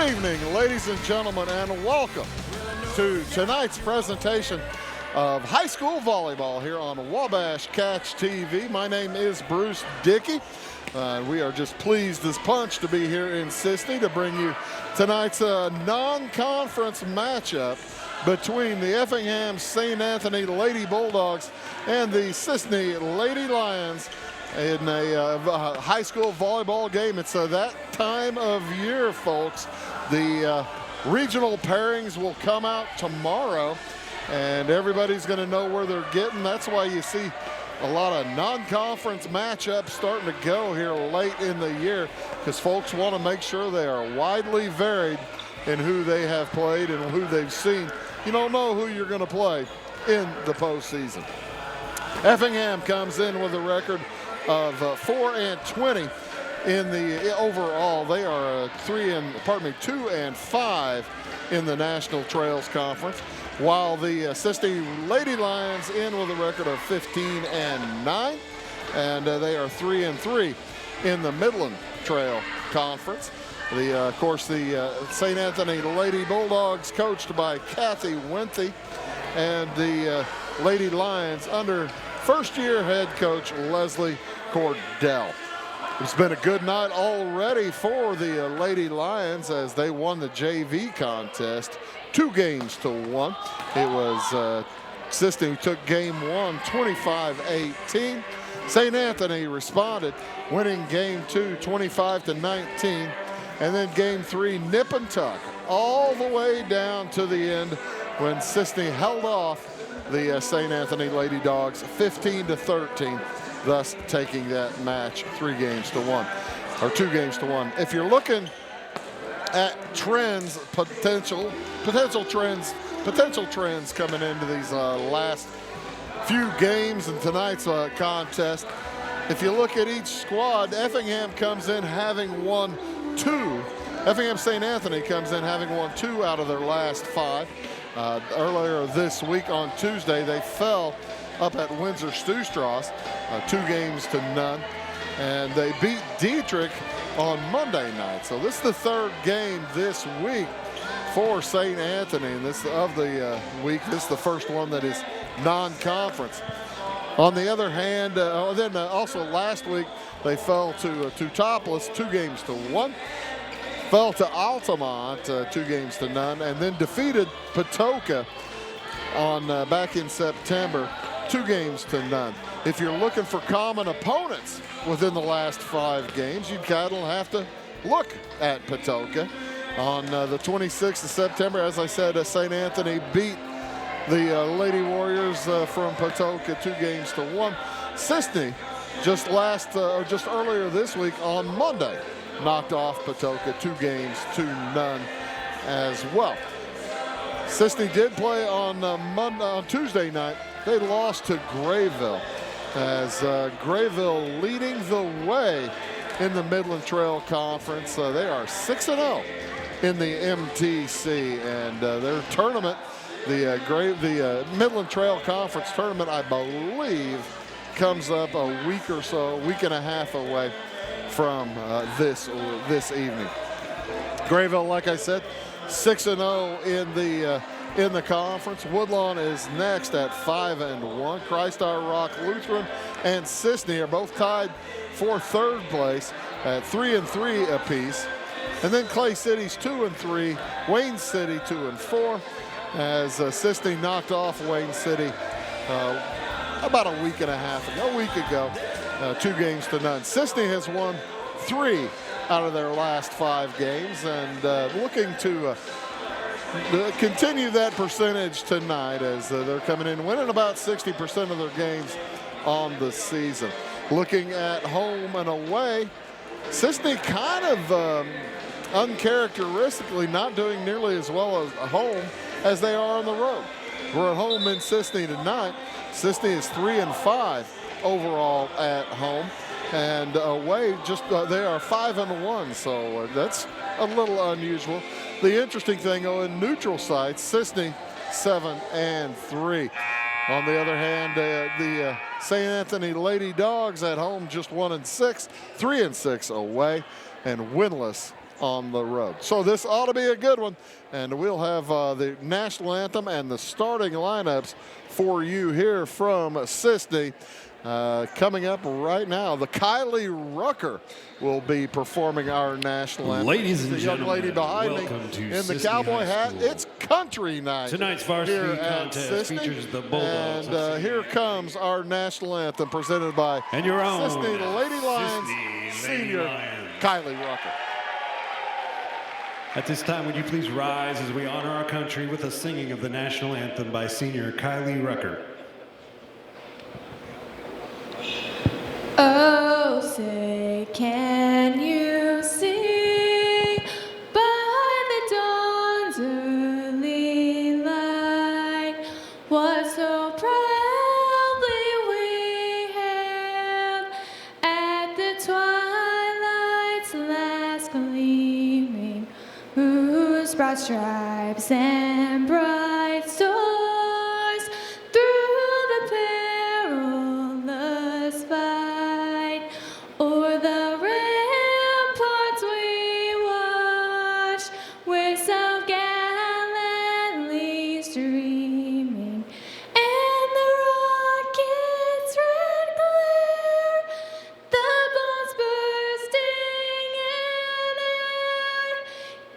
Good evening, ladies and gentlemen, and welcome to tonight's presentation of high school volleyball here on Wabash Catch TV. My name is Bruce Dickey. We are just pleased as punch to be here in Cisne to bring you tonight's non-conference matchup between the Effingham St. Anthony Lady Bulldogs and the Cisne Lady Lions in a high school volleyball game. It's that time of year, folks. The regional pairings will come out tomorrow, and everybody's going to know where they're getting. That's why you see a lot of non-conference matchups starting to go here late in the year, because folks want to make sure they are widely varied in who they have played and who they've seen. You don't know who you're going to play in the postseason. Effingham comes in with a record of 4-20 in the overall. They are 2-5 in the National Trails Conference, while the Cisne Lady Lions in with a record of 15-9, and they are 3-3 in the Midland Trail Conference. Of course, the St. Anthony Lady Bulldogs, coached by Kathy Winthy, and the Lady Lions under first-year head coach Leslie Cordell. It's been a good night already for the Lady Lions as they won the JV contest 2-1. It was Cisne who took game one 25-18. St. Anthony responded, winning game two 25-19. And then game three, nip and tuck, all the way down to the end when Cisne held off the St. Anthony Lady Dogs 15-13, thus taking that match 2-1. If you're looking at trends, potential trends coming into these last few games in tonight's contest, if you look at each squad, Effingham comes in having won 2. Effingham St. Anthony comes in having won 2 out of their last 5. Earlier this week on Tuesday, they fell up at Windsor Stew-Stras, 2-0, and they beat Dietrich on Monday night. So this is the third game this week for St. Anthony, and this of the week. This is the first one that is non-conference. On the other hand, also last week they fell to Topless 2-1. Fell to Altamont 2-0, and then defeated Patoka on back in September 2-0. If you're looking for common opponents within the last 5 games, you'd kind of have to look at Patoka. On the 26th of September, as I said, St. Anthony beat the Lady Warriors from Patoka 2-1. Cisne just earlier this week on Monday knocked off Patoka 2-0 as well. Cisne did play on Tuesday night. They lost to Grayville, as Grayville leading the way in the Midland Trail Conference. They are 6-0 in the MTC, and their tournament, the Midland Trail Conference tournament, I believe, comes up a week and a half away from this evening. Grayville, like I said, 6-0 in the conference. Woodlawn is next at 5-1. Christ Our Rock Lutheran and Cisne are both tied for third place at 3-3 apiece. And then Clay City's 2-3, Wayne City 2-4, as Cisne knocked off Wayne City about a week ago, 2-0. Cisne has won 3 out of their last 5 games, and looking to continue that percentage tonight, as they're coming in winning about 60% of their games on the season. Looking at home and away, Cisne kind of uncharacteristically not doing nearly as well as home as they are on the road. We're at home in Cisne tonight. Cisne is 3-5 overall at home, and away they are 5-1, so that's a little unusual. The interesting thing, in neutral sites, Cisne 7-3. On the other hand, the St. Anthony Lady Dogs at home just 1-6, 3-6 away, and winless on the road. So this ought to be a good one, and we'll have the national anthem and the starting lineups for you here from Cisne. Coming up right now, the Kylie Rucker will be performing our national anthem. Ladies and the young gentlemen, lady behind me in the cowboy hat. It's country night. Tonight's varsity contest Cisne. features the Bulldogs. And here comes our national anthem presented by and your own Cisne Lady Lions senior Kylie Rucker. At this time, would you please rise as we honor our country with the singing of the national anthem by senior Kylie Rucker. Oh, say, can you see by the dawn's early light what so proudly we hailed at the twilight's last gleaming, whose broad stripes and bright stars through the perilous fight o'er the ramparts we watched, where so gallantly streaming, and the rocket's red glare, the bombs bursting in air,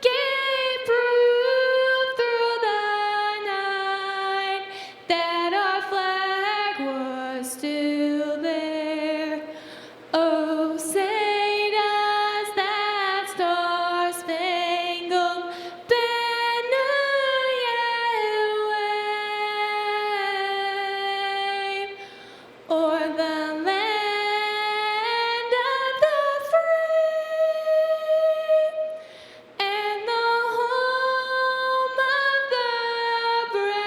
gave proof through the night that our flag was still there. Oh, say does that star-spangled banner yet wave o'er the land of the free and the home of the brave?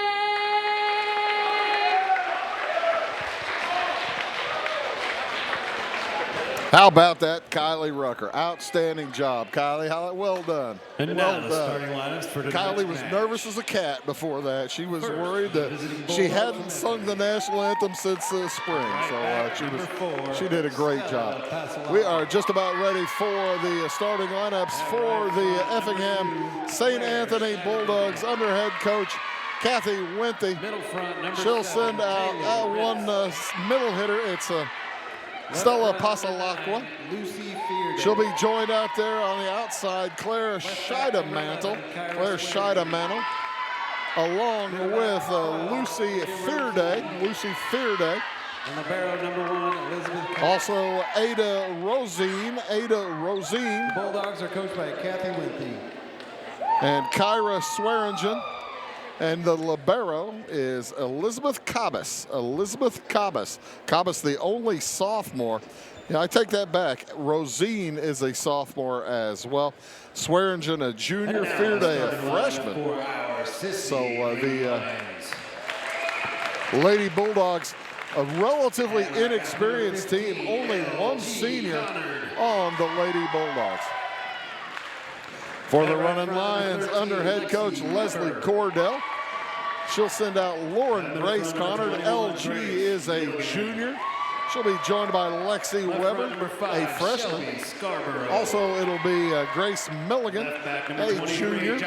How about that, Kylie Rucker? Outstanding job, Kylie. Well done. And now the starting lineups for tonight's Kylie was match. nervous as a cat before that. She was worried that she hadn't sung the national anthem since the spring. So she did a great job. We are just about ready for the starting lineups for the Effingham St. Anthony Bulldogs under head coach Kathy Winthy. Middle front, number She'll 7, send out Taylor. one Middle hitter. It's Stella Pasalacqua. Lucy Fearday. She'll be joined out there on the outside, Claire Scheidemantel. Claire Scheidemantel, along with Lucy Fearday. And libero number 1, Elizabeth Cox. Also, Ada Rosine. The Bulldogs are coached by Kathy Winthy. And Kyra Swearingen. And the libero is Elizabeth Cabas. Cabas, the only sophomore. Yeah, I take that back. Rosine is a sophomore as well. Swearingen, a junior. Fearday, a freshman. So the Lady Bulldogs, a relatively inexperienced team. Only one senior on the Lady Bulldogs. For the Running Lions, under head coach Leslie Cordell. She'll send out Lauren Grace Connor. LG is a junior. She'll be joined by Alexei Weber, a freshman. Also, it'll be Grace Milligan, a junior.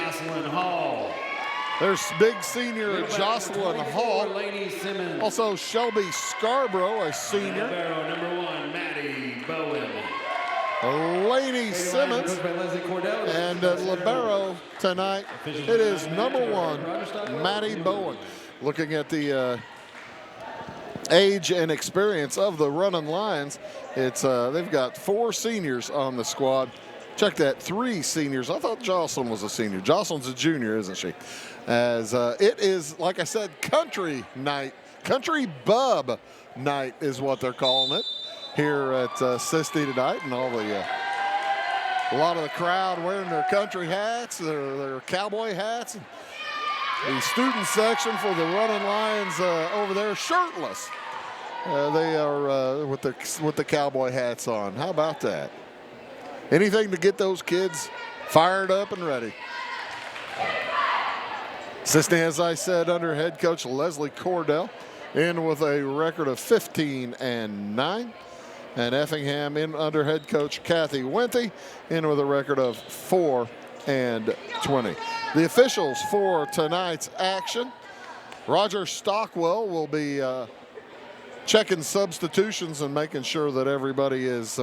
There's big senior Jocelyn Hall. Also, Shelby Scarborough, a senior. Number 1, Maddie Bowen. Laney Simmons, and libero tonight, it is number 1, Maddie Bowen. Looking at the age and experience of the Running Lions, it's they've got 4 seniors on the squad. Check that, 3 seniors. I thought Jocelyn was a senior. Jocelyn's a junior, isn't she? As it is, like I said, country night, country bub night is what they're calling it here at Cisne tonight, and all the a lot of the crowd wearing their country hats, their cowboy hats. The student section for the Running Lions over there, shirtless. They are with the cowboy hats on. How about that? Anything to get those kids fired up and ready. Cisne, as I said, under head coach Leslie Cordell, in with a record of 15-9. And Effingham in under head coach Kathy Wente in with a record of 4-20. The officials for tonight's action. Roger Stockwell will be checking substitutions and making sure that everybody is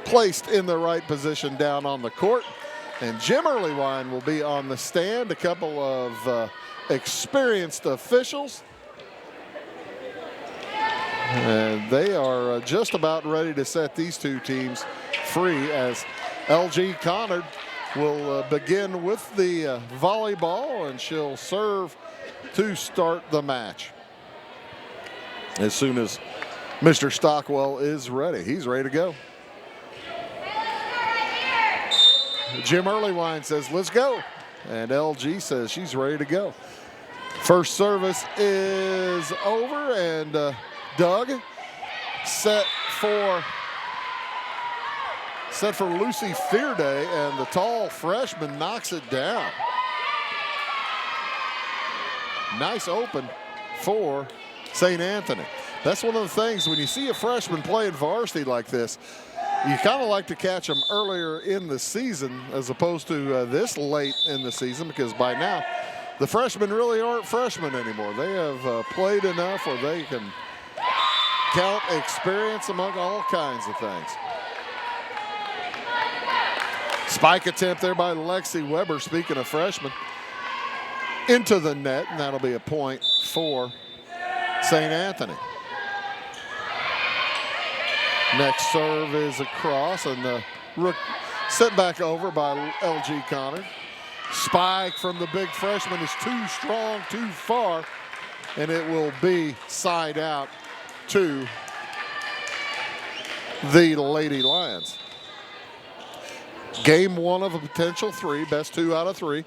placed in the right position down on the court. And Jim Earlywine will be on the stand. A couple of experienced officials. And they are just about ready to set these two teams free as LG Connard will begin with the volleyball, and she'll serve to start the match. As soon as Mr. Stockwell is ready, he's ready to go. Jim Earlywine says, let's go. And LG says she's ready to go. First service is over, and Doug set for Lucy Fearday, and the tall freshman knocks it down. Nice open for St. Anthony. That's one of the things when you see a freshman playing varsity like this, you kind of like to catch them earlier in the season as opposed to this late in the season, because by now the freshmen really aren't freshmen anymore. They have played enough where they can count experience among all kinds of things. Spike attempt there by Alexei Weber, speaking of freshmen, into the net, and that'll be a point for St. Anthony. Next serve is across, and the set back over by LG Connor. Spike from the big freshman is too strong, too far, and it will be side out to the Lady Lions. Game one of a potential three, best 2 out of 3.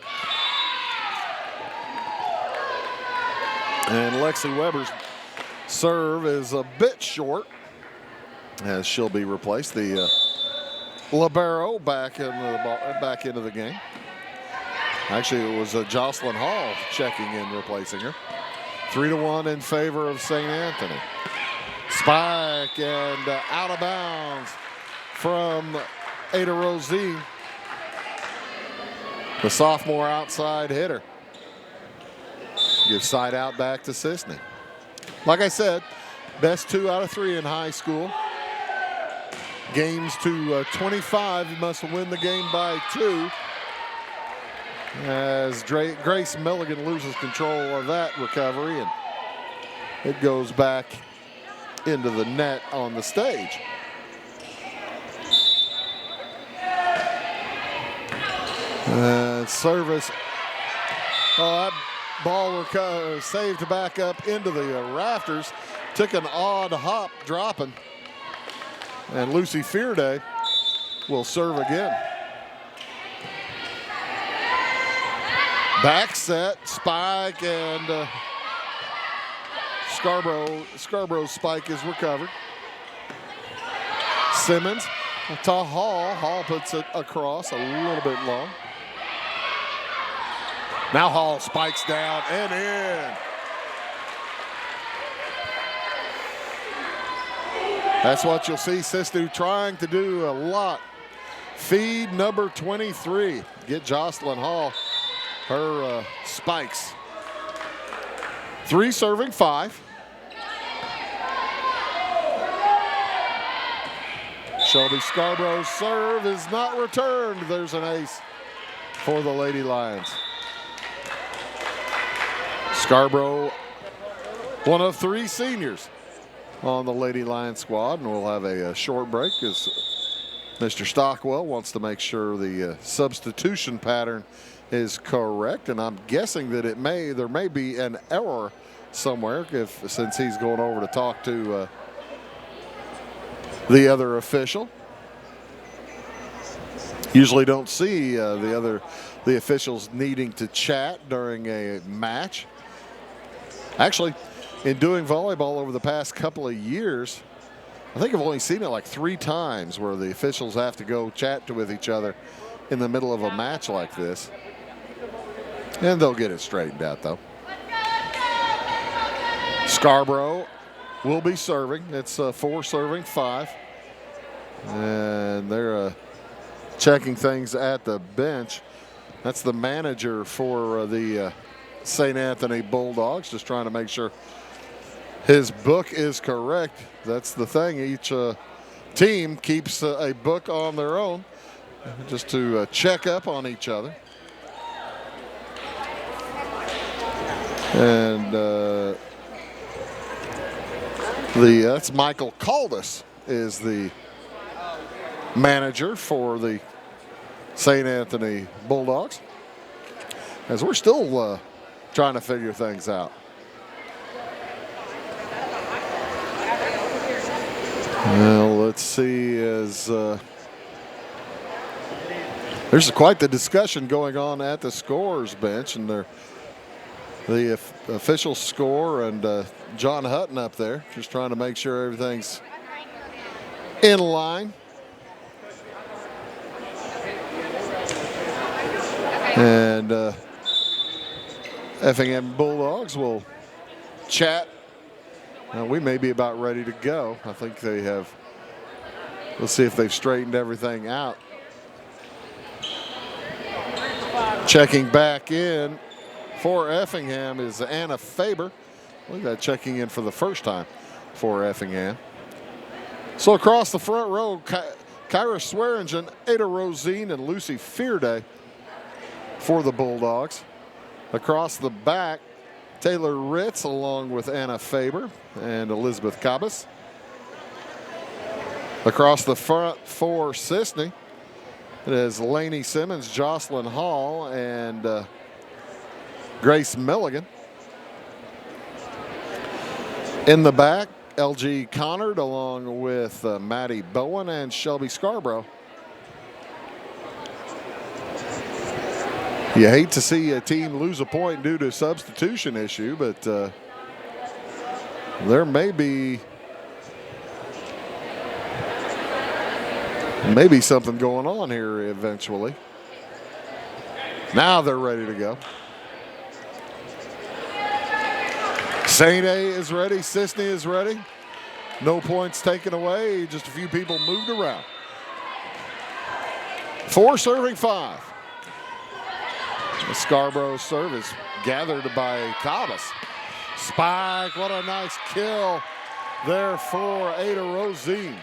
And Lexi Weber's serve is a bit short as she'll be replaced. The libero back into the game. Actually, it was Jocelyn Hall checking in, replacing her. 3-1 in favor of St. Anthony. Spike and out of bounds from Ada Rosine, the sophomore outside hitter. Gives side out back to Cisne. Like I said, best 2 out of 3 in high school. Games to 25, you must win the game by 2. As Grace Milligan loses control of that recovery, and it goes back into the net on the stage. Service. Oh, that ball saved back up into the rafters. Took an odd hop dropping. And Lucy Fearday will serve again. Back set, spike, and Scarborough's spike is recovered. Simmons to Hall. Hall puts it across, a little bit long. Now Hall spikes down and in. That's what you'll see Sistu trying to do a lot. Feed number 23. Get Jocelyn Hall her spikes. 3 serving 5. Shelby Scarborough's serve is not returned. There's an ace for the Lady Lions. Scarborough, one of 3 seniors on the Lady Lions squad, and we'll have a short break as Mr. Stockwell wants to make sure the substitution pattern is correct, and I'm guessing that there may be an error somewhere since he's going over to talk to the other official. Usually don't see the officials needing to chat during a match. Actually, in doing volleyball over the past couple of years, I think I've only seen it like 3 times where the officials have to go chat with each other in the middle of a match like this. And they'll get it straightened out, though. Scarborough will be serving. It's 4 serving 5. And they're checking things at the bench. That's the manager for the St. Anthony Bulldogs, just trying to make sure his book is correct. That's the thing. Each team keeps a book on their own just to check up on each other. And that's Michael Caldas is the manager for the St. Anthony Bulldogs, as we're still trying to figure things out. Well, let's see, as there's quite the discussion going on at the scorer's bench, and the official score and John Hutton up there just trying to make sure everything's in line. And Effingham Bulldogs will chat. We may be about ready to go. I think they have. Let's see if they've straightened everything out. Checking back in for Effingham is Anna Faber. Look at that, checking in for the first time for Effingham. So across the front row, Kyra Swearingen, Ada Rosine, and Lucy Fearday for the Bulldogs. Across the back, Taylor Ritz along with Anna Faber and Elizabeth Cabas. Across the front for Cisne, it is Lainey Simmons, Jocelyn Hall, and Grace Milligan. In the back, LG Connard along with Maddie Bowen and Shelby Scarborough. You hate to see a team lose a point due to a substitution issue, but there may be something going on here eventually. Now they're ready to go. St. A is ready. Cisne is ready. No points taken away. Just a few people moved around. 4 serving 5. The Scarborough serve is gathered by Cabas. Spike, what a nice kill there for Ada Rosine.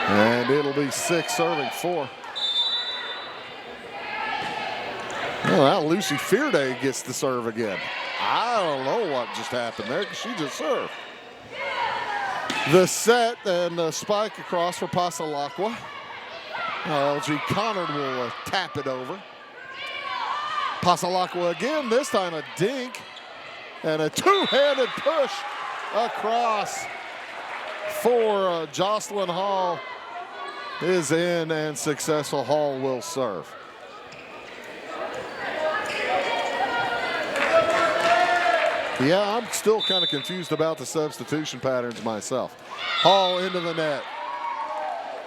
And it'll be 6 serving 4. Well, now Lucy Fearday gets the serve again. I don't know what just happened there because she just served. The set and the spike across for Pasalacqua. LG Connard will tap it over. Pasalacqua again, this time a dink. And a two-handed push across for Jocelyn Hall is in and successful. Hall will serve. Yeah, I'm still kind of confused about the substitution patterns myself. Hall into the net.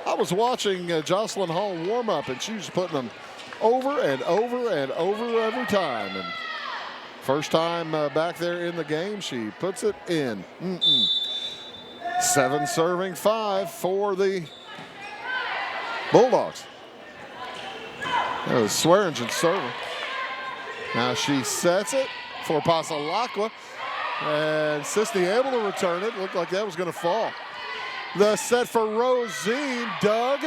I was watching Jocelyn Hall warm up, and she was putting them over and over and over every time. And first time back there in the game, she puts it in. 7 serving 5 for the Bulldogs. That was Swearingen serving. Now she sets it for Pasalacqua, and Cisne able to return it. Looked like that was going to fall. The set for Rosine, dug,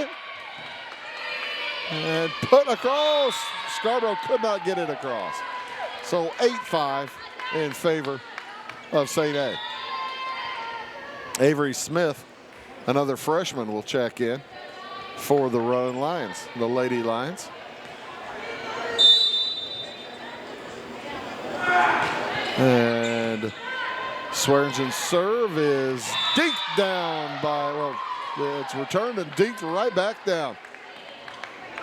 and put across. Scarborough could not get it across. So 8-5 in favor of St. A. Avery Smith, another freshman, will check in for the Roan Lions, the Lady Lions. And Swearingen's serve is dinked down by, well, it's returned and dinked right back down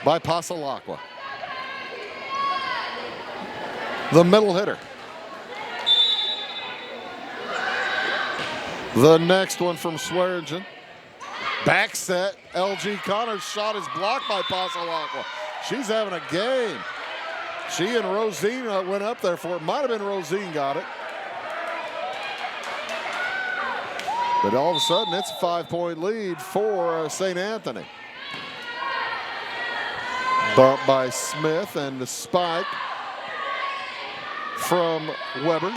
by Pasalacqua. The middle hitter. The next one from Swearingen. Back set, LG Connor's shot is blocked by Pasalacqua. She's having a game. She and Rosine went up there for it. Might have been Rosine got it. But all of a sudden, it's a 5-point lead for St. Anthony. Bump by Smith and the spike from Weber.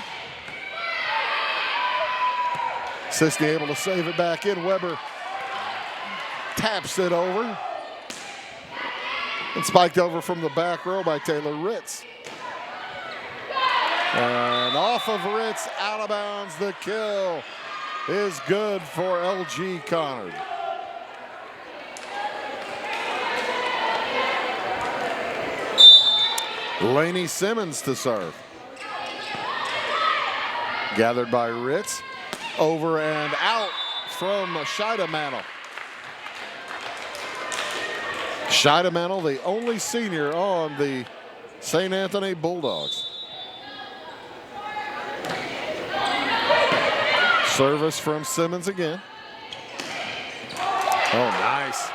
Cisne able to save it back in. Weber taps it over. And spiked over from the back row by Taylor Ritz. And off of Ritz, out of bounds. The kill is good for LG Connard. Lainey Simmons to serve. Gathered by Ritz. Over and out from Scheidemantel. Scheidemantel, the only senior on the St. Anthony Bulldogs. Service from Simmons again. Oh, nice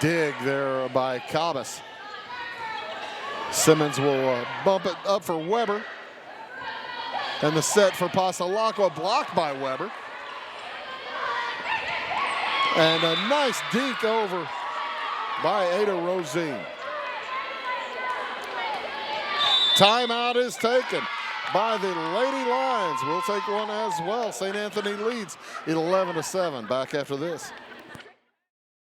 dig there by Cabas. Simmons will bump it up for Weber. And the set for Pasalacqua blocked by Weber. And a nice deke over by Ada Rosine. Timeout is taken by the Lady Lions. We'll take one as well. St. Anthony leads 11-7. Back after this.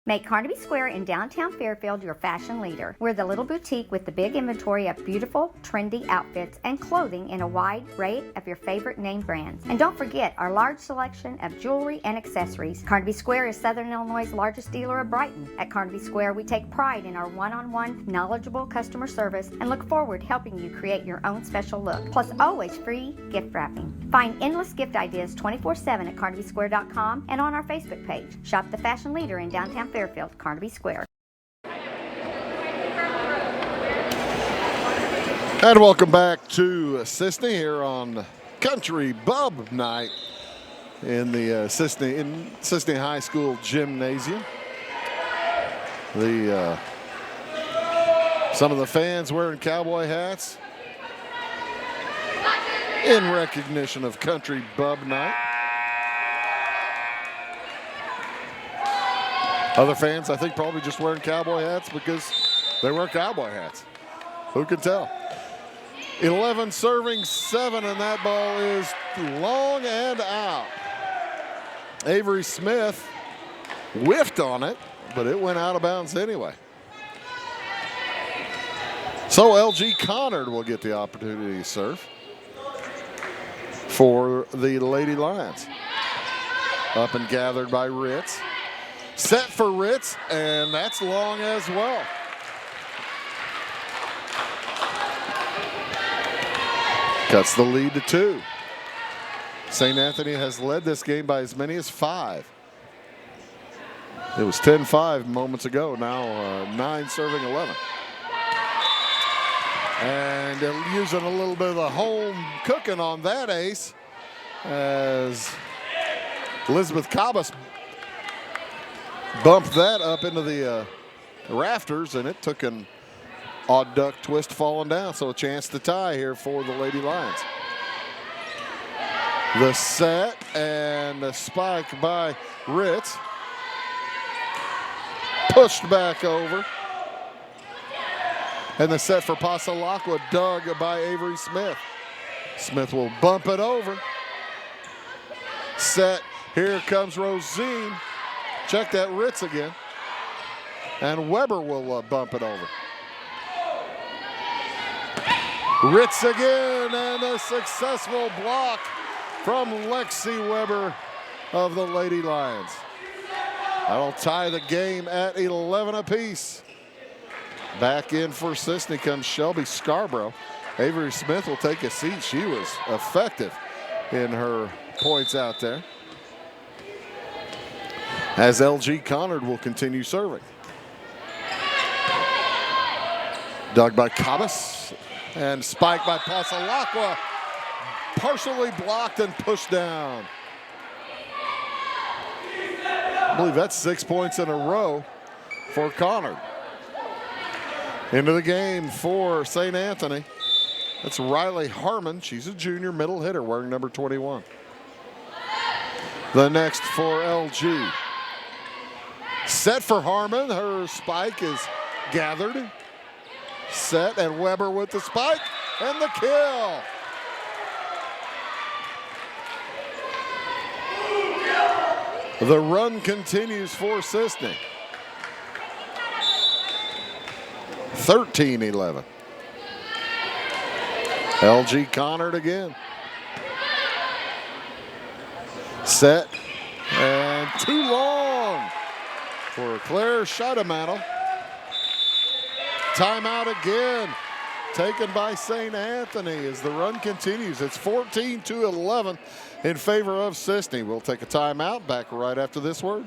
Make Carnaby Square in downtown Fairfield your fashion leader. We're the little boutique with the big inventory of beautiful, trendy outfits and clothing in a wide array of your favorite name brands. And don't forget our large selection of jewelry and accessories. Carnaby Square is Southern Illinois' largest dealer of Brighton. At Carnaby Square, we take pride in our one-on-one, knowledgeable customer service and look forward to helping you create your own special look. Plus, always free gift wrapping. Find endless gift ideas 24/7 at CarnabySquare.com and on our Facebook page. Shop the fashion leader in downtown Fairfield, Carnaby Square. And welcome back to Cisne here on Country Bub Night in the Cisne High School Gymnasium. Some of the fans wearing cowboy hats in recognition of Country Bub Night. Other fans, I think, probably just wearing cowboy hats because they wear cowboy hats. Who can tell? 11 serving 7, and that ball is long and out. Avery Smith whiffed on it, but it went out of bounds anyway. So LG Connard will get the opportunity to serve for the Lady Lions. Up and gathered by Ritz. Set for Ritz, and that's long as well. Cuts the lead to 2. St. Anthony has led this game by as many as 5. It was 10-5 moments ago, now 9 serving 11. And using a little bit of the home cooking on that ace as Elizabeth Cabas bumped that up into the rafters, and it took an odd duck twist falling down, so a chance to tie here for the Lady Lions. The set and the spike by Ritz. Pushed back over. And the set for Pasalacqua dug by Avery Smith. Smith will bump it over. Set. Here comes Rosine. Check that Ritz again. And Weber will bump it over. Ritz again, and a successful block from Alexei Weber of the Lady Lions. That'll tie the game at 11 apiece. Back in for Cisne comes Shelby Scarborough. Avery Smith will take a seat. She was effective in her points out there. As LG Connard will continue serving. Dug by Cabas and spiked by Pasalacqua. Partially blocked and pushed down. I believe that's 6 points in a row for Connard. Into the game for St. Anthony. That's Riley Harmon. She's a junior middle hitter wearing number 21. The next for LG. Set for Harmon. Her spike is gathered. Set, and Weber with the spike and the kill. The run continues for Cisne. 13-11. LG Connard again. Set, and too long for Claire Scheidemantel. Timeout again, taken by St. Anthony as the run continues. It's 14-11 in favor of Cisne. We'll take a timeout. Back right after this word.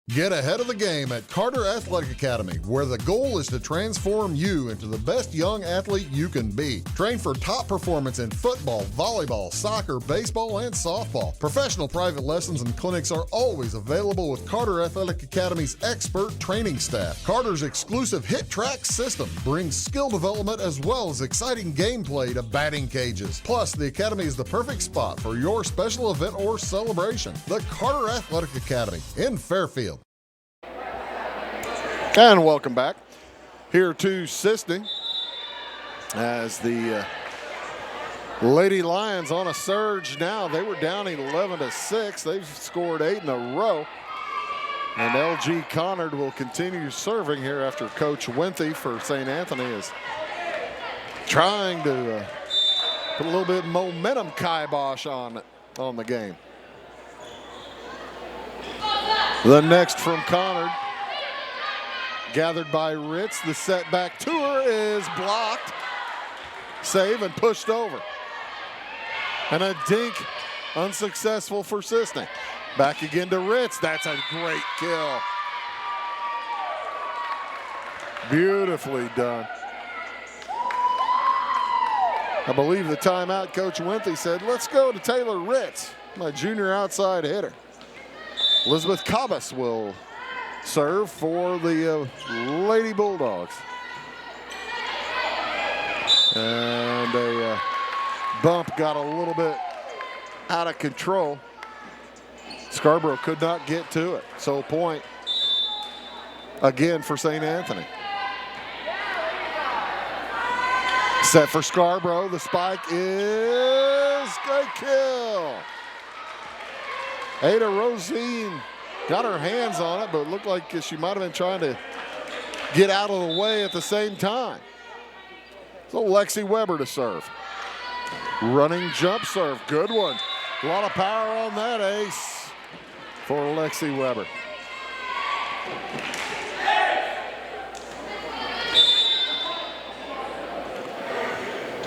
Get ahead of the game at Carter Athletic Academy, where the goal is to transform you into the best young athlete you can be. Train for top performance in football, volleyball, soccer, baseball, and softball. Professional private lessons and clinics are always available with Carter Athletic Academy's expert training staff. Carter's exclusive Hit Track system brings skill development as well as exciting gameplay to batting cages. Plus, the Academy is the perfect spot for your special event or celebration. The Carter Athletic Academy in Fairfield. And welcome back here to Cisne as the Lady Lions on a surge now. They were down 11-6. They've scored 8 in a row. And LG Connard will continue serving here after Coach Winthy for St. Anthony is trying to put a little bit of momentum kibosh on the game. The next from Connard. Gathered by Ritz. The set back to her is blocked. Save and pushed over. And a dink unsuccessful for Cisne. Back again to Ritz. That's a great kill. Beautifully done. I believe the timeout Coach Winthy said, let's go to Taylor Ritz, my junior outside hitter. Elizabeth Cabas will serve for the Lady Bulldogs. And a bump got a little bit out of control. Scarborough could not get to it. So point again for St. Anthony. Set for Scarborough. The spike is a kill. Ada Rosine got her hands on it, but it looked like she might have been trying to get out of the way at the same time. So Alexei Weber to serve. Running jump serve, good one. A lot of power on that ace for Alexei Weber.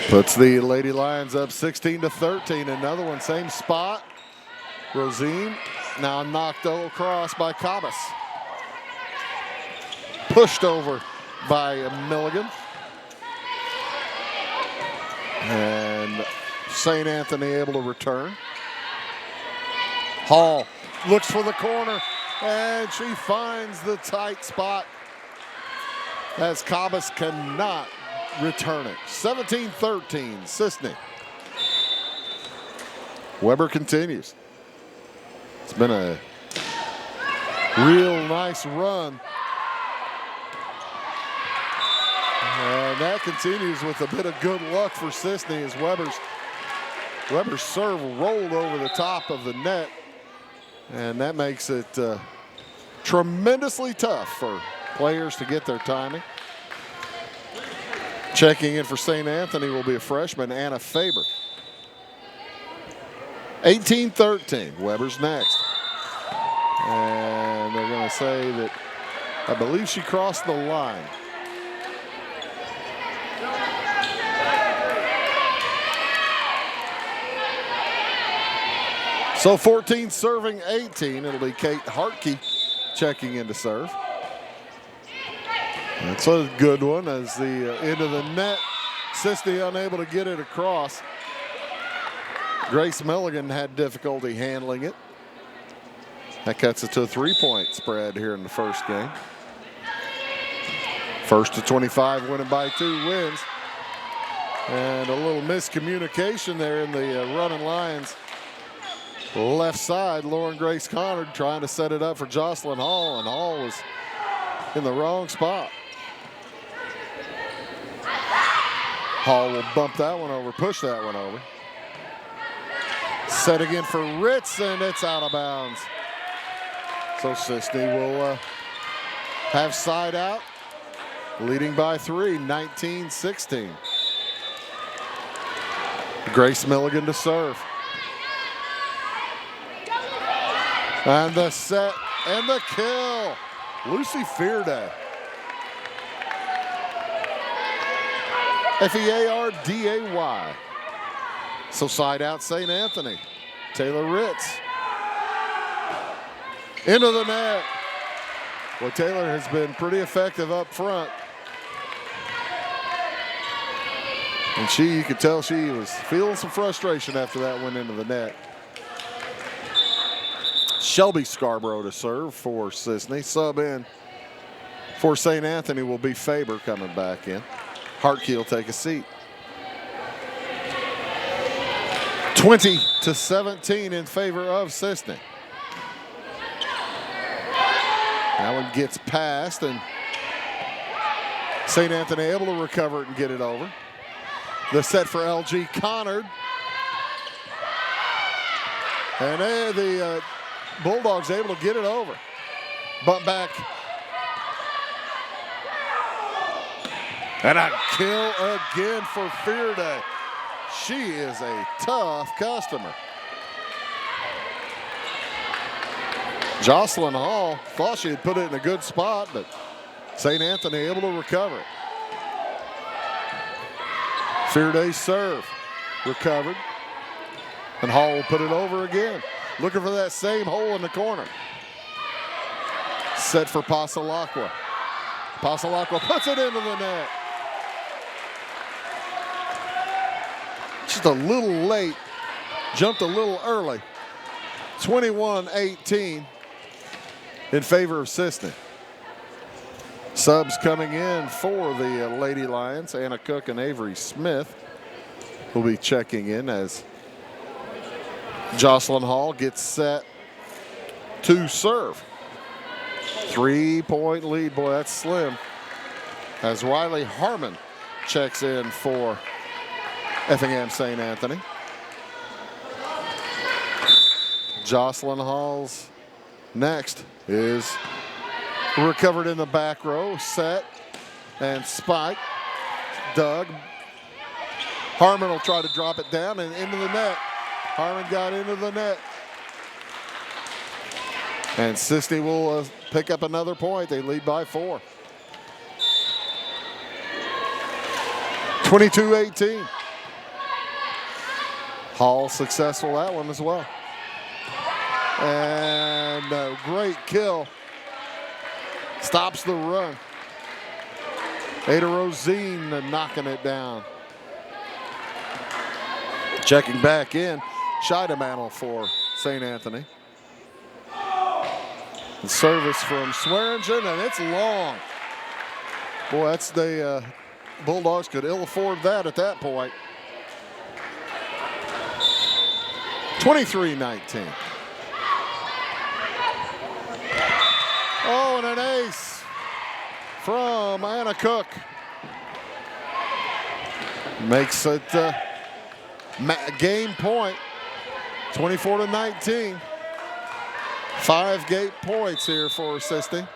Puts the Lady Lions up 16-13. Another one, same spot. Rosine now knocked across by Cabas. Pushed over by Milligan. And St. Anthony able to return. Hall looks for the corner, and she finds the tight spot as Cabas cannot return it. 17-13, Cisne. Weber continues. It's been a real nice run. And that continues with a bit of good luck for Cisne as Weber's serve rolled over the top of the net. And that makes it tremendously tough for players to get their timing. Checking in for St. Anthony will be a freshman, Anna Faber. 18-13, Weber's next. And they're going to say that I believe she crossed the line. So 14 serving 18. It'll be Kate Hartke checking in to serve. That's a good one as the end of the net. Cisne unable to get it across. Grace Milligan had difficulty handling it. That cuts it to a 3-point spread here in the first game. First to 25, winning by 2 wins. And a little miscommunication there in the running Lions. Left side, Lauren Grace Connard trying to set it up for Jocelyn Hall, and Hall was in the wrong spot. Hall will bump that one over, push that one over. Set again for Ritz, and it's out of bounds. So Cisne will have side out, leading by 3, 19-16. Grace Milligan to serve. And the set and the kill. Lucy Fearday. Fearday. So side out St. Anthony. Taylor Ritz. Into the net. Well, Taylor has been pretty effective up front. And you could tell she was feeling some frustration after that went into the net. Shelby Scarborough to serve for Cisne. Sub in for St. Anthony will be Faber coming back in. Hartke will take a seat. 20-17 in favor of Cisne. That one gets past, and St. Anthony able to recover it and get it over. The set for LG Connard. And the Bulldogs able to get it over. Bump back. And a kill again for Fearday. She is a tough customer. Jocelyn Hall thought she had put it in a good spot, but St. Anthony able to recover it. Fearday's serve, recovered. And Hall will put it over again. Looking for that same hole in the corner. Set for Pasalacqua. Pasalacqua puts it into the net. Just a little late, jumped a little early. 21-18 in favor of Cisne. Subs coming in for the Lady Lions. Anna Cook and Avery Smith will be checking in as Jocelyn Hall gets set to serve. 3-point lead, boy, that's slim. As Riley Harmon checks in for Effingham St. Anthony. Jocelyn Hall's next is recovered in the back row, set and spike. Doug. Harmon will try to drop it down and into the net. Harmon got into the net. And Cisne will pick up another point. They lead by 4. 22-18. Hall successful that one as well. And a great kill. Stops the run. Ada Rosine knocking it down. Checking back in, Scheidemantel for St. Anthony. The service from Swearingen, and it's long. Boy, that's the Bulldogs could ill afford that at that point. 23-19. Oh, and an ace from Anna Cook. Makes it game point, 24-19. 5 gate points here for Cisne.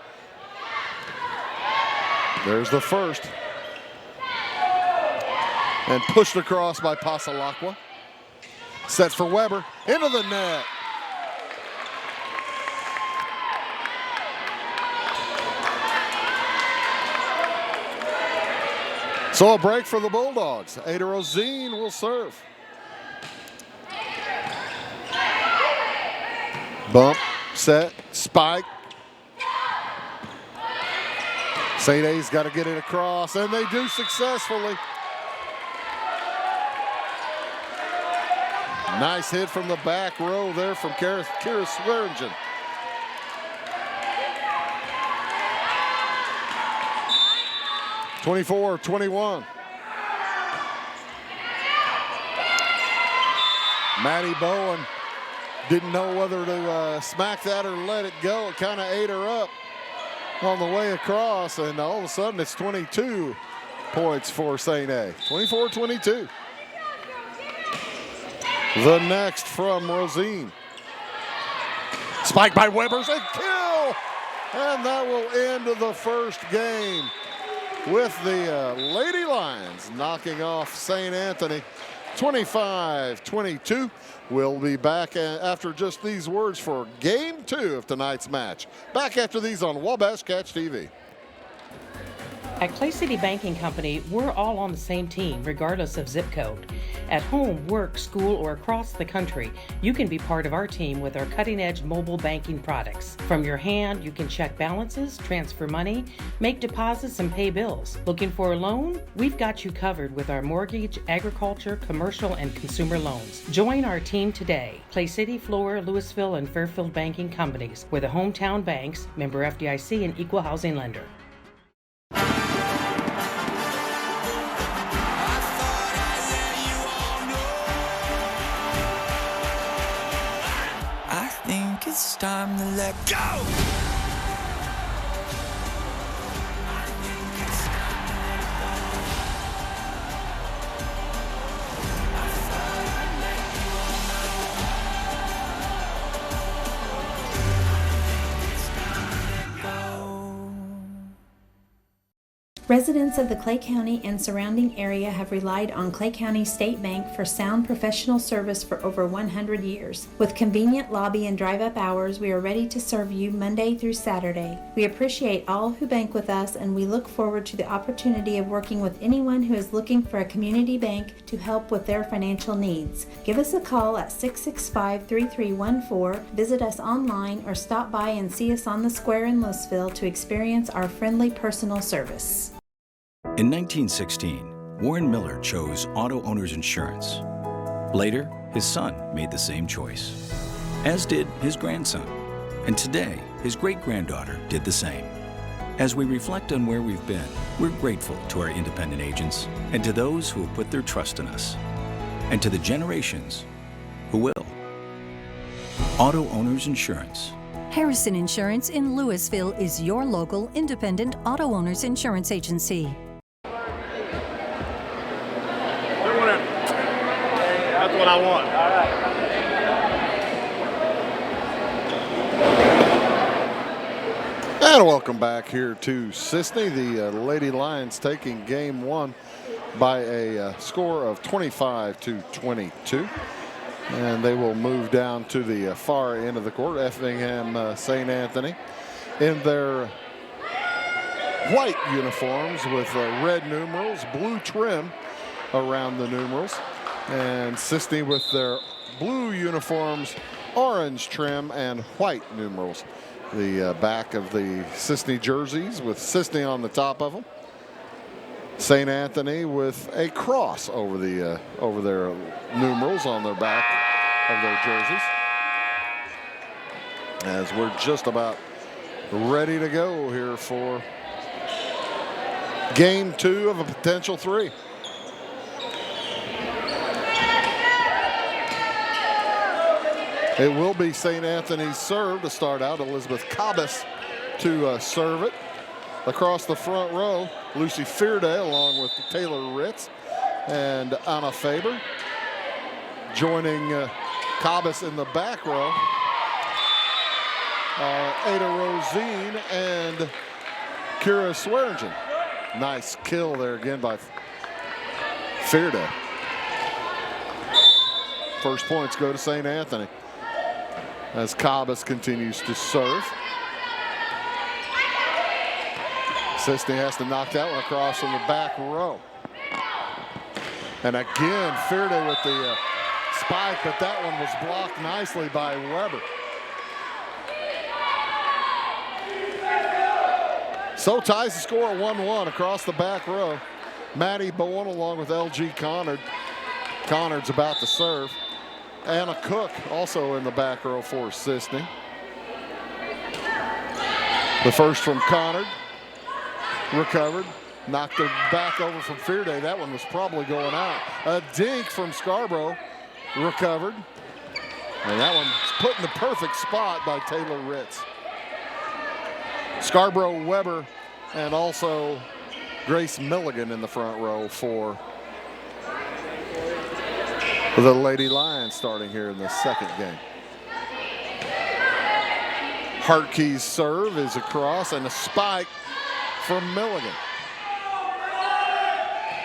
There's the first. And pushed across by Pasalacqua. Sets for Weber, into the net. So a break for the Bulldogs. Ada Rosine will serve. Bump, set, spike. St. A's got to get it across, and they do successfully. Nice hit from the back row there from Kira Swearingen. 24-21. Maddie Bowen didn't know whether to smack that or let it go. It kind of ate her up on the way across, and all of a sudden it's 22 points for St. A. 24-22. The next from Rosine. Spike by Weber's a kill! And that will end the first game with the Lady Lions knocking off St. Anthony 25-22. We'll be back after just these words for game 2 of tonight's match. Back after these on Wabash Catch TV. At Clay City Banking Company, we're all on the same team, regardless of zip code. At home, work, school, or across the country, you can be part of our team with our cutting-edge mobile banking products. From your hand, you can check balances, transfer money, make deposits, and pay bills. Looking for a loan? We've got you covered with our mortgage, agriculture, commercial, and consumer loans. Join our team today. Clay City, Flora, Louisville, and Fairfield Banking Companies. We're the hometown banks, member FDIC, and equal housing lender. It's time to let go. Residents of the Clay County and surrounding area have relied on Clay County State Bank for sound professional service for over 100 years. With convenient lobby and drive-up hours, we are ready to serve you Monday through Saturday. We appreciate all who bank with us, and we look forward to the opportunity of working with anyone who is looking for a community bank to help with their financial needs. Give us a call at 665-3314, visit us online, or stop by and see us on the square in Louisville to experience our friendly personal service. In 1916, Warren Miller chose Auto Owners Insurance. Later, his son made the same choice, as did his grandson. And today, his great-granddaughter did the same. As we reflect on where we've been, we're grateful to our independent agents and to those who have put their trust in us, and to the generations who will. Auto Owners Insurance. Harrison Insurance in Louisville is your local independent auto owners insurance agency. That's what I want. All right. And welcome back here to Cisne. The Lady Lions taking game 1 by a score of 25-22. And they will move down to the far end of the court. Effingham St. Anthony in their white uniforms with red numerals, blue trim around the numerals. And Cisne with their blue uniforms, orange trim, and white numerals. The back of the Cisne jerseys with Cisne on the top of them. St. Anthony with a cross over the over their numerals on their back of their jerseys. As we're just about ready to go here for game 2 of a potential 3. It will be St. Anthony's serve to start out. Elizabeth Cabas to serve it. Across the front row, Lucy Fearday along with Taylor Ritz and Anna Faber. Joining Cabas in the back row, Ada Rosine and Kira Swearingen. Nice kill there again by Fearday. First points go to St. Anthony as Cabas continues to serve. Cisne has to knock that one across from the back row. And again, Fearday with the spike, but that one was blocked nicely by Weber. So ties the score at 1-1 across the back row. Maddie Bowen along with L.G. Connard. Connard's about to serve. Anna Cook also in the back row for Cisne. The first from Connard. Recovered. knocked it back over from Fearday. That one was probably going out. A dink from Scarborough, recovered. And that one's put in the perfect spot by Taylor Ritz. Scarborough, Weber, and also Grace Milligan in the front row for the Lady Lions starting here in the second game. Hartkey's serve is across and a spike from Milligan.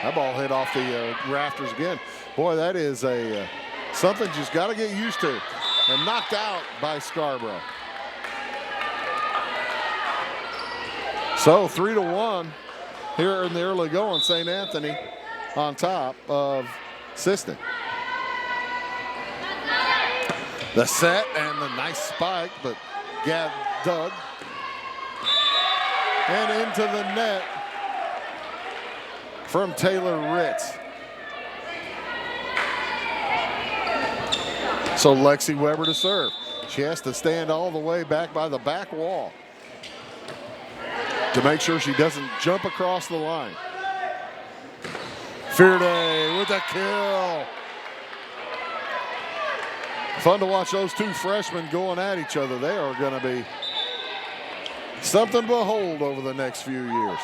That ball hit off the rafters again. Boy, that is a something just got to get used to. And knocked out by Scarborough. So 3-1 here in the early going. St. Anthony on top of Cisne. The set and the nice spike, but Gav dug. And into the net from Taylor Ritz. So Alexei Weber to serve. She has to stand all the way back by the back wall to make sure she doesn't jump across the line. Fearday with a kill. Fun to watch those two freshmen going at each other. They are going to be something to behold over the next few years.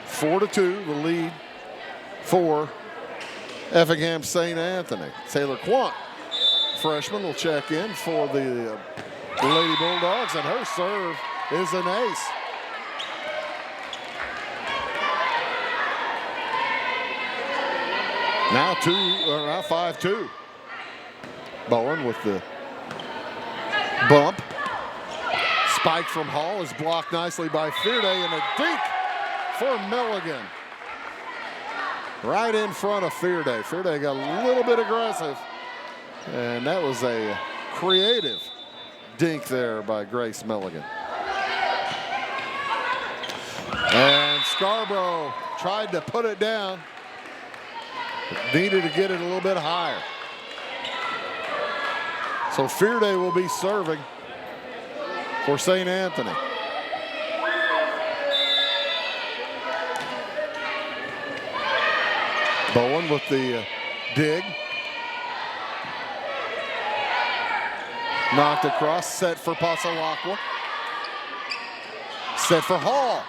4-2, the lead for Effingham St. Anthony. Taylor Quant, freshman, will check in for the Lady Bulldogs, and her serve is an ace. Now 5-2. Bowen with the bump. Spike from Hall is blocked nicely by Fearday, and a dink for Milligan. Right in front of Fearday. Fearday got a little bit aggressive, and that was a creative dink there by Grace Milligan. And Scarborough tried to put it down, but needed to get it a little bit higher. So Fearday will be serving for St. Anthony. Bowen with the dig. Knocked across, set for Pasalacqua. Set for Hall.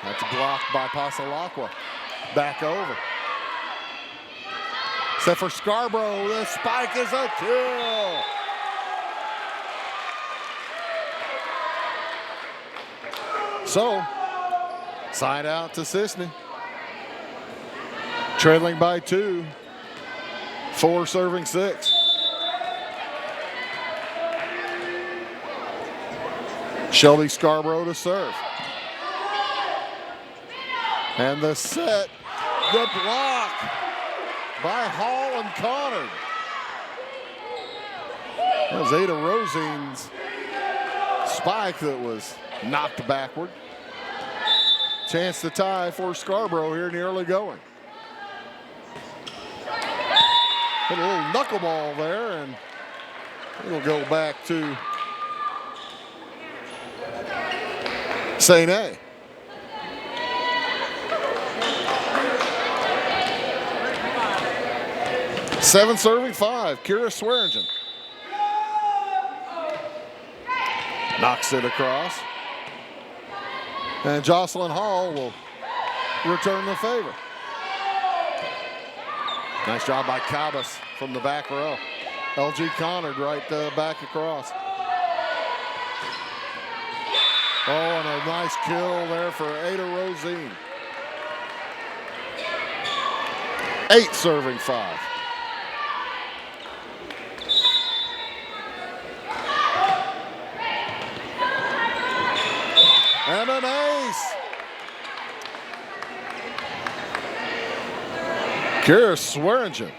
That's blocked by Pasalacqua. Back over. Set for Scarborough. The spike is a kill. So, side out to Cisne. Trailing by 2. 4 serving 6. Shelby Scarborough to serve. And the set, the block by Hall and Connor. That was Ada Rosine's spike that was knocked backward. Chance to tie for Scarborough here in the early going. Hit a little knuckleball there, and it'll go back to St. A. Seven serving 5, Kira Swearingen. Knocks it across. And Jocelyn Hall will return the favor. Nice job by Cabas from the back row. LG Connard right back across. Oh, and a nice kill there for Ada Rosine. 8 serving 5. And an ace. Kira Swearingen.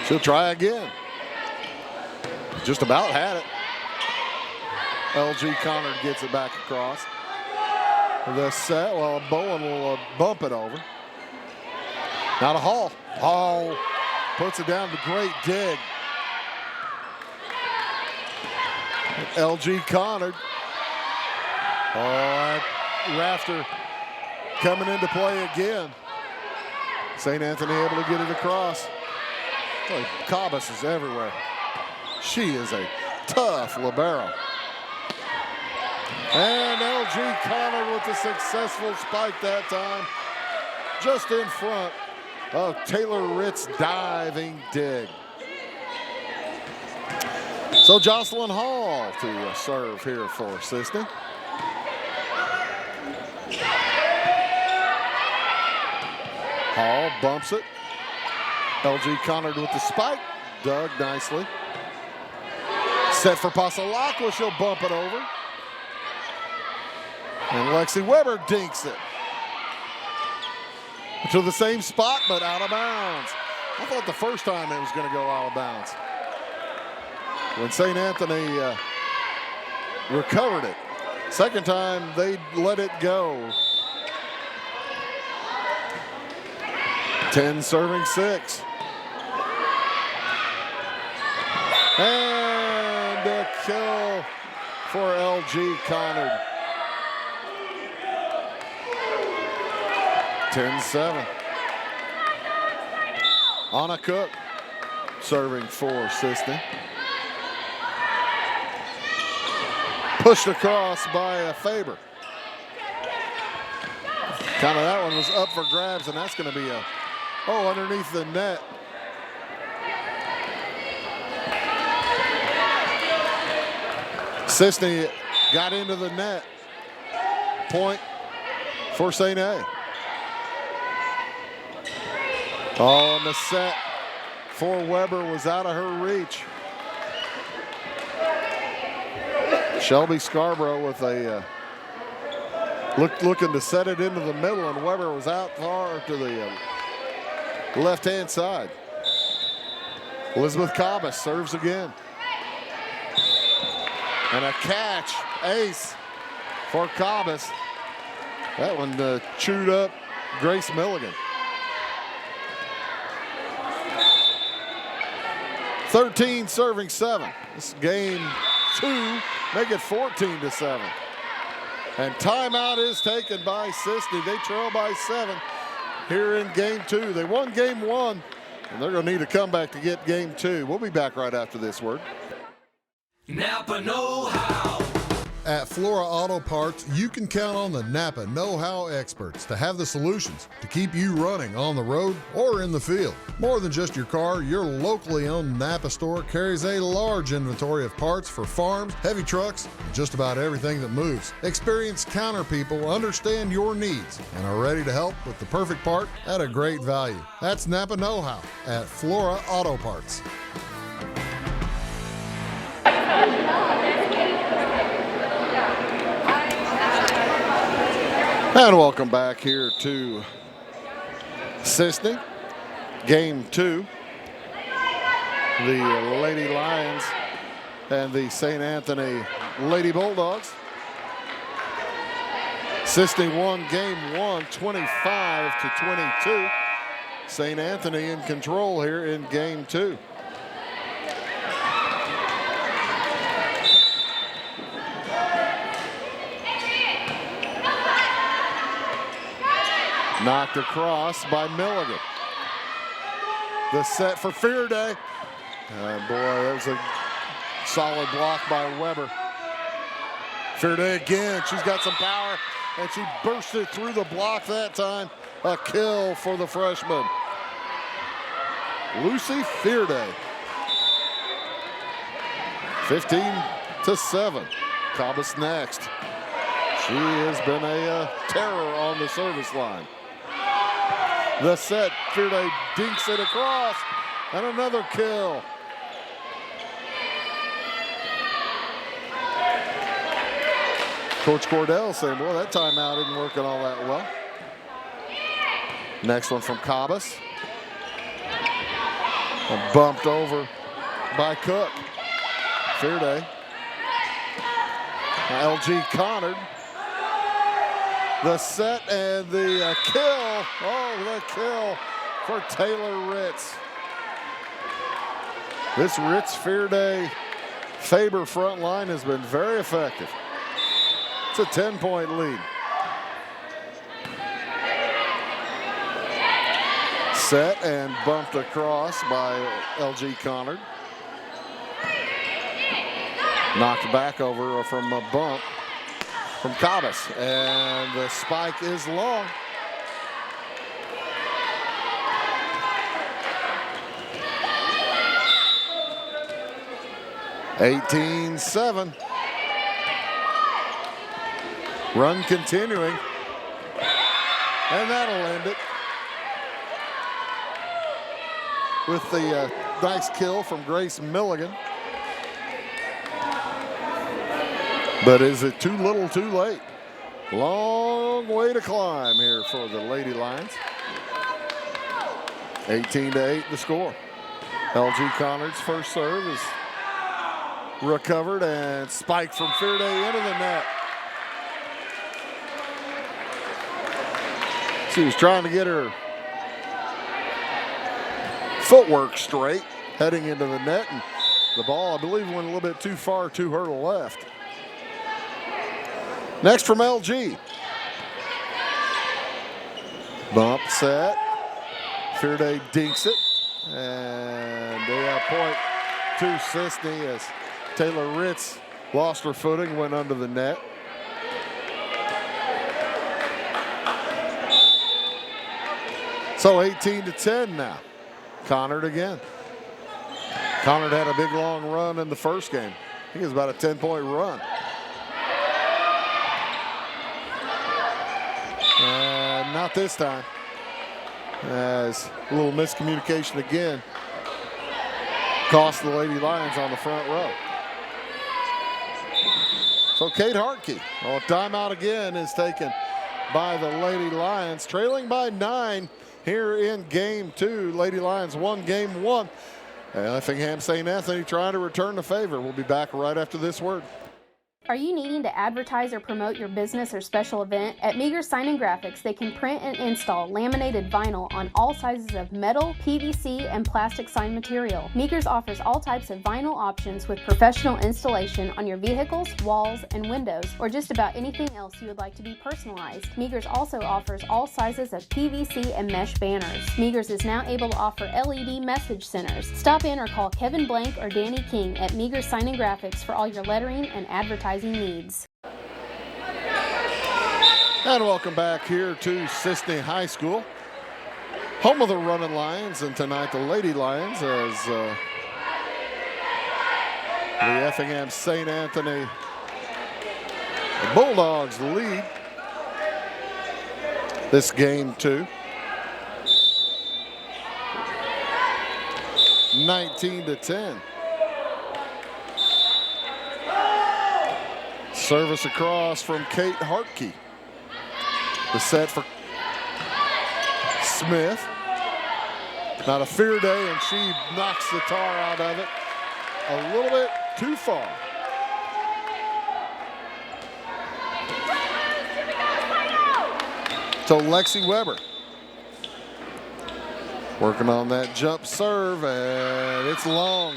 She'll try again. Just about had it. LG Connard gets it back across. The set, well, Bowen will bump it over. Now to Hall. Hall puts it down, the great dig. LG Connard. Oh, that rafter coming into play again. St. Anthony able to get it across. Boy, Cabas is everywhere. She is a tough libero. And LG Connard with the successful spike that time, just in front of Taylor Ritt's diving dig. So Jocelyn Hall to serve here for Cisne. Hall bumps it. LG Connard with the spike. Dug nicely. Set for Pasalakwa. She'll bump it over. And Alexei Weber dinks it. To the same spot, but out of bounds. I thought the first time it was going to go out of bounds. When St. Anthony recovered it. Second time, they let it go. 10 serving 6. And a kill for LG Connard. 10-7. Anna Cook serving for Cisne. Pushed across by Faber. Kind of that one was up for grabs, and that's going to be a, underneath the net. Cisne got into the net. Point for St. A. Oh, and the set for Weber was out of her reach. Shelby Scarborough with a looking to set it into the middle, and Weber was out far to the left-hand side. Elizabeth Cabas serves again. And a catch, ace for Cabas. That one chewed up Grace Milligan. 13 serving 7. This is game 2, make it 14-7. And timeout is taken by Cisne. They trail by 7 here in game 2. They won game 1, and they're going to need a comeback to get game 2. We'll be back right after this word. Napa know-how. At Flora Auto Parts, you can count on the Napa know-how experts to have the solutions to keep you running on the road or in the field. More than just your car, your locally owned Napa store carries a large inventory of parts for farms, heavy trucks, and just about everything that moves. Experienced counter people understand your needs and are ready to help with the perfect part at a great value. That's Napa know-how at Flora Auto Parts. And welcome back here to Cisne, game 2. The Lady Lions and the St. Anthony Lady Bulldogs. Cisne won game 1, 25-22. St. Anthony in control here in game 2. Knocked across by Milligan. The set for Fearday. Boy, that was a solid block by Weber. Fearday again, she's got some power, and she bursted through the block that time. A kill for the freshman. Lucy Fearday. 15-7. Cabas next. She has been a terror on the service line. The set, Fearday dinks it across, and another kill. Coach Cordell saying, well, that timeout isn't working all that well. Next one from Cabas. And bumped over by Cook. Fearday. LG Connard. The set and the kill. Oh, the kill for Taylor Ritz. This Ritz Fearday Faber front line has been very effective. It's a 10-point lead. Set and bumped across by LG Connard. Knocked back over from a bump from Cabas, and the spike is long. (18-7). Run continuing, and that'll end it with the nice kill from Grace Milligan. But is it too little too late? Long way to climb here for the Lady Lions. 18-8 the score. LG Connard's first serve is recovered and spiked from Fearday into the net. She was trying to get her footwork straight heading into the net, and the ball, I believe, went a little bit too far to her left. Next from LG. Bump set. Fearday dinks it. And they have point to Cisne as Taylor Ritz lost her footing, went under the net. So 18-10 now. Connard again. Connard had a big long run in the first game. I think it was about a 10-point run. Not this time. As a little miscommunication again cost the Lady Lions on the front row. So Kate Hartke, a timeout again is taken by the Lady Lions, trailing by 9 here in game 2. Lady Lions won game 1. Effingham St. Anthony trying to return the favor. We'll be back right after this word. Are you needing to advertise or promote your business or special event? At Meager Sign and Graphics, they can print and install laminated vinyl on all sizes of metal, PVC, and plastic sign material. Meagers offers all types of vinyl options with professional installation on your vehicles, walls, and windows, or just about anything else you would like to be personalized. Meagers also offers all sizes of PVC and mesh banners. Meagers is now able to offer LED message centers. Stop in or call Kevin Blank or Danny King at Meager Sign and Graphics for all your lettering and advertising needs. And welcome back here to Cisne High School, home of the Running Lions, and tonight the Lady Lions as the Effingham St. Anthony Bulldogs lead this game 2. 19-10. Service across from Kate Hartke. The set for Smith. Not a fear day, and she knocks the tar out of it a little bit too far. So Alexei Weber working on that jump serve, and it's long.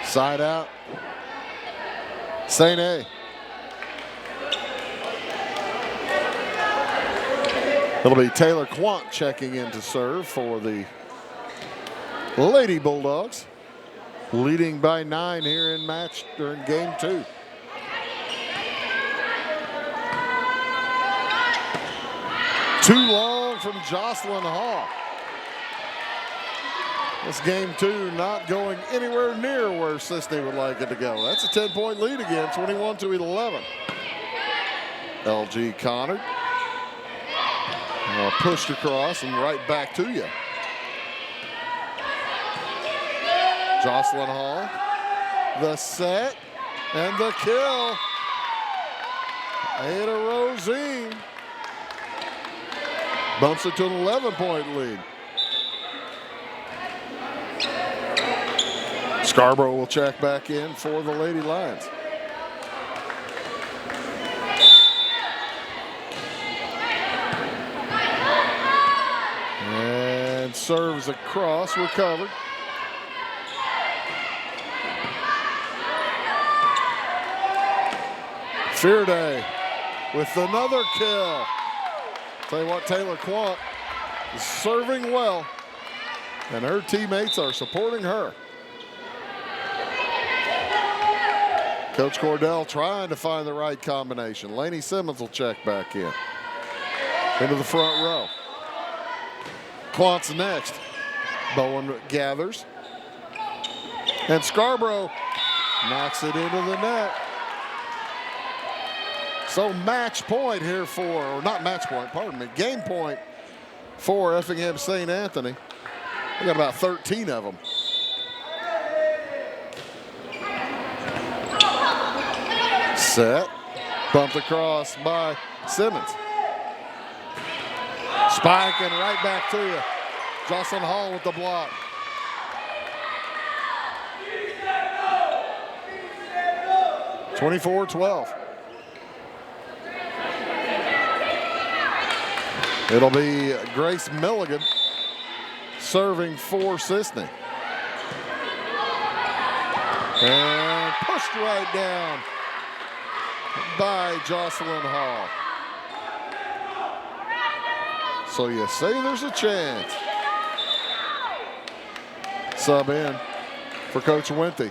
Side out. St. A. It'll be Taylor Quant checking in to serve for the Lady Bulldogs, leading by 9 here in match during game 2. Too long from Jocelyn Hall. This game 2 not going anywhere near where Cisne would like it to go. That's a 10-point lead again, 21-11. LG Connard. Pushed across and right back to you. Jocelyn Hall. The set and the kill. Ada Rosine bumps it to an 11-point lead. Scarborough will check back in for the Lady Lions. And serves across, recovered. Fearday with another kill. Tell you what, Taylor Quant is serving well, and her teammates are supporting her. Coach Cordell trying to find the right combination. Laney Simmons will check back in. Into the front row. Quant's next. Bowen gathers. And Scarborough knocks it into the net. So match point here for, or not match point, pardon me, game point for Effingham St. Anthony. We got about 13 of them. Set, bumped across by Simmons. Spike and right back to you. Jocelyn Hall with the block. (24-12). It'll be Grace Milligan serving for Cisne. And pushed right down by Jocelyn Hall. So you say there's a chance. Sub in for Coach Wente.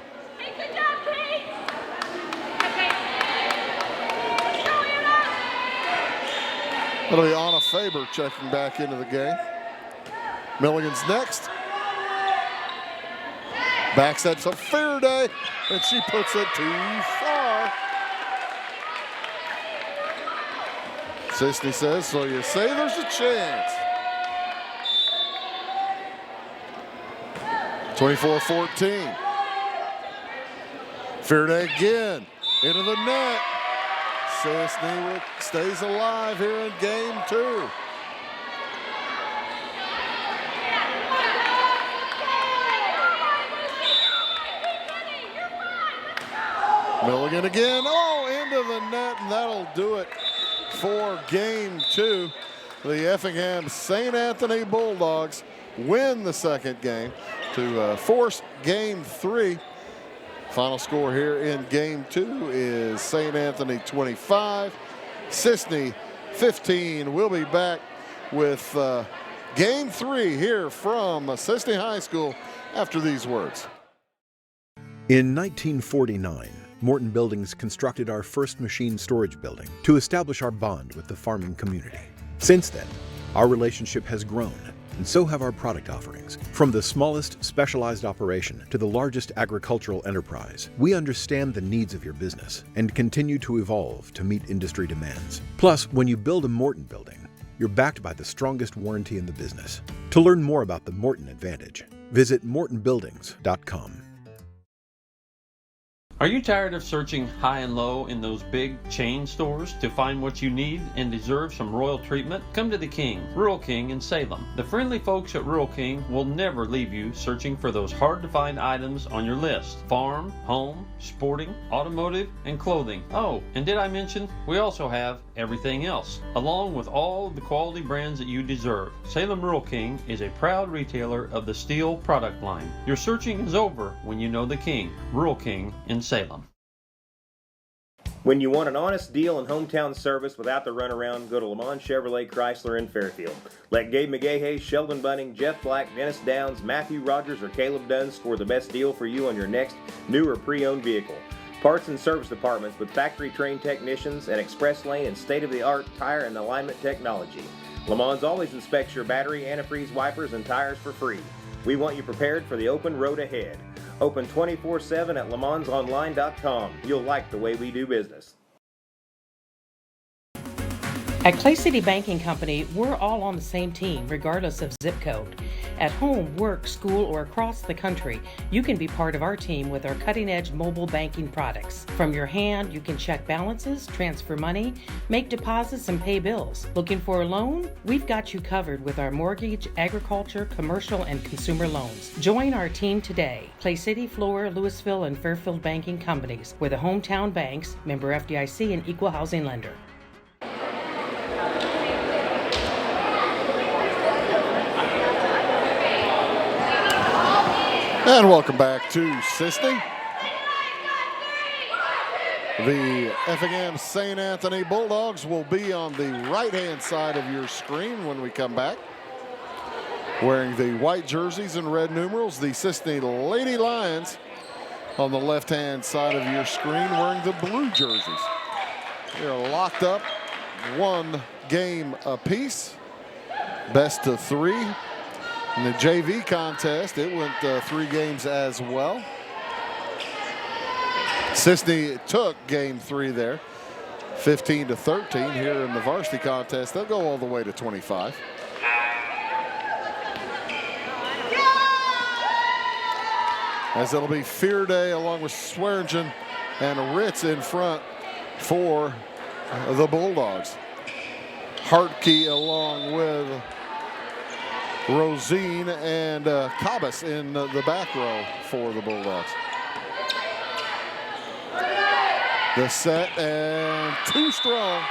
That'll be Anna Faber checking back into the game. Milligan's next. Backsteps a Fearday, and she puts it too far. Cisne says, so you say there's a chance. 24-14. Fearday again into the net. Cisne stays alive here in game 2. Milligan again, into the net, and that'll do it for game 2. The Effingham St. Anthony Bulldogs win the second game to force game 3. Final score here in game 2 is St. Anthony 25, Cisne 15. We'll be back with game 3 here from Cisne High School after these words. In 1949, Morton Buildings constructed our first machine storage building to establish our bond with the farming community. Since then, our relationship has grown, and so have our product offerings. From the smallest specialized operation to the largest agricultural enterprise, we understand the needs of your business and continue to evolve to meet industry demands. Plus, when you build a Morton building, you're backed by the strongest warranty in the business. To learn more about the Morton Advantage, visit mortonbuildings.com. Are you tired of searching high and low in those big chain stores to find what you need and deserve some royal treatment? Come to the King, Rural King in Salem. The friendly folks at Rural King will never leave you searching for those hard-to-find items on your list. Farm, home, sporting, automotive, and clothing. Oh, and did I mention we also have everything else, along with all the quality brands that you deserve. Salem Rural King is a proud retailer of the steel product line. Your searching is over when you know the King, Rural King in Salem. When you want an honest deal and hometown service without the runaround, go to Lamont Chevrolet Chrysler in Fairfield. Let Gabe McGahey, Sheldon Bunning, Jeff Black, Dennis Downs, Matthew Rogers, or Caleb Dunn score the best deal for you on your next new or pre-owned vehicle. Parts and service departments with factory-trained technicians and express lane and state-of-the-art tire and alignment technology. Lamont always inspects your battery, antifreeze, wipers, and tires for free. We want you prepared for the open road ahead. Open 24/7 at LeMansOnline.com. You'll like the way we do business. At Clay City Banking Company, we're all on the same team, regardless of zip code. At home, work, school, or across the country, you can be part of our team with our cutting-edge mobile banking products. From your hand, you can check balances, transfer money, make deposits, and pay bills. Looking for a loan? We've got you covered with our mortgage, agriculture, commercial, and consumer loans. Join our team today. Clay City, Flora, Louisville, and Fairfield Banking Companies. We're the hometown banks, member FDIC, and equal housing lender. And welcome back to Cisne. The Effingham St. Anthony Bulldogs will be on the right-hand side of your screen when we come back. Wearing the white jerseys and red numerals, the Cisne Lady Lions on the left-hand side of your screen wearing the blue jerseys. They're locked up, one game apiece, best of 3. In the JV contest, it went 3 games as well. Cisne took game 3 there, 15-13. Here in the varsity contest, they'll go all the way to 25. As it'll be Fear Day along with Swearingen and Ritz in front for the Bulldogs. Hartke along with Rosine and Cabas in the back row for the Bulldogs. The set and too strong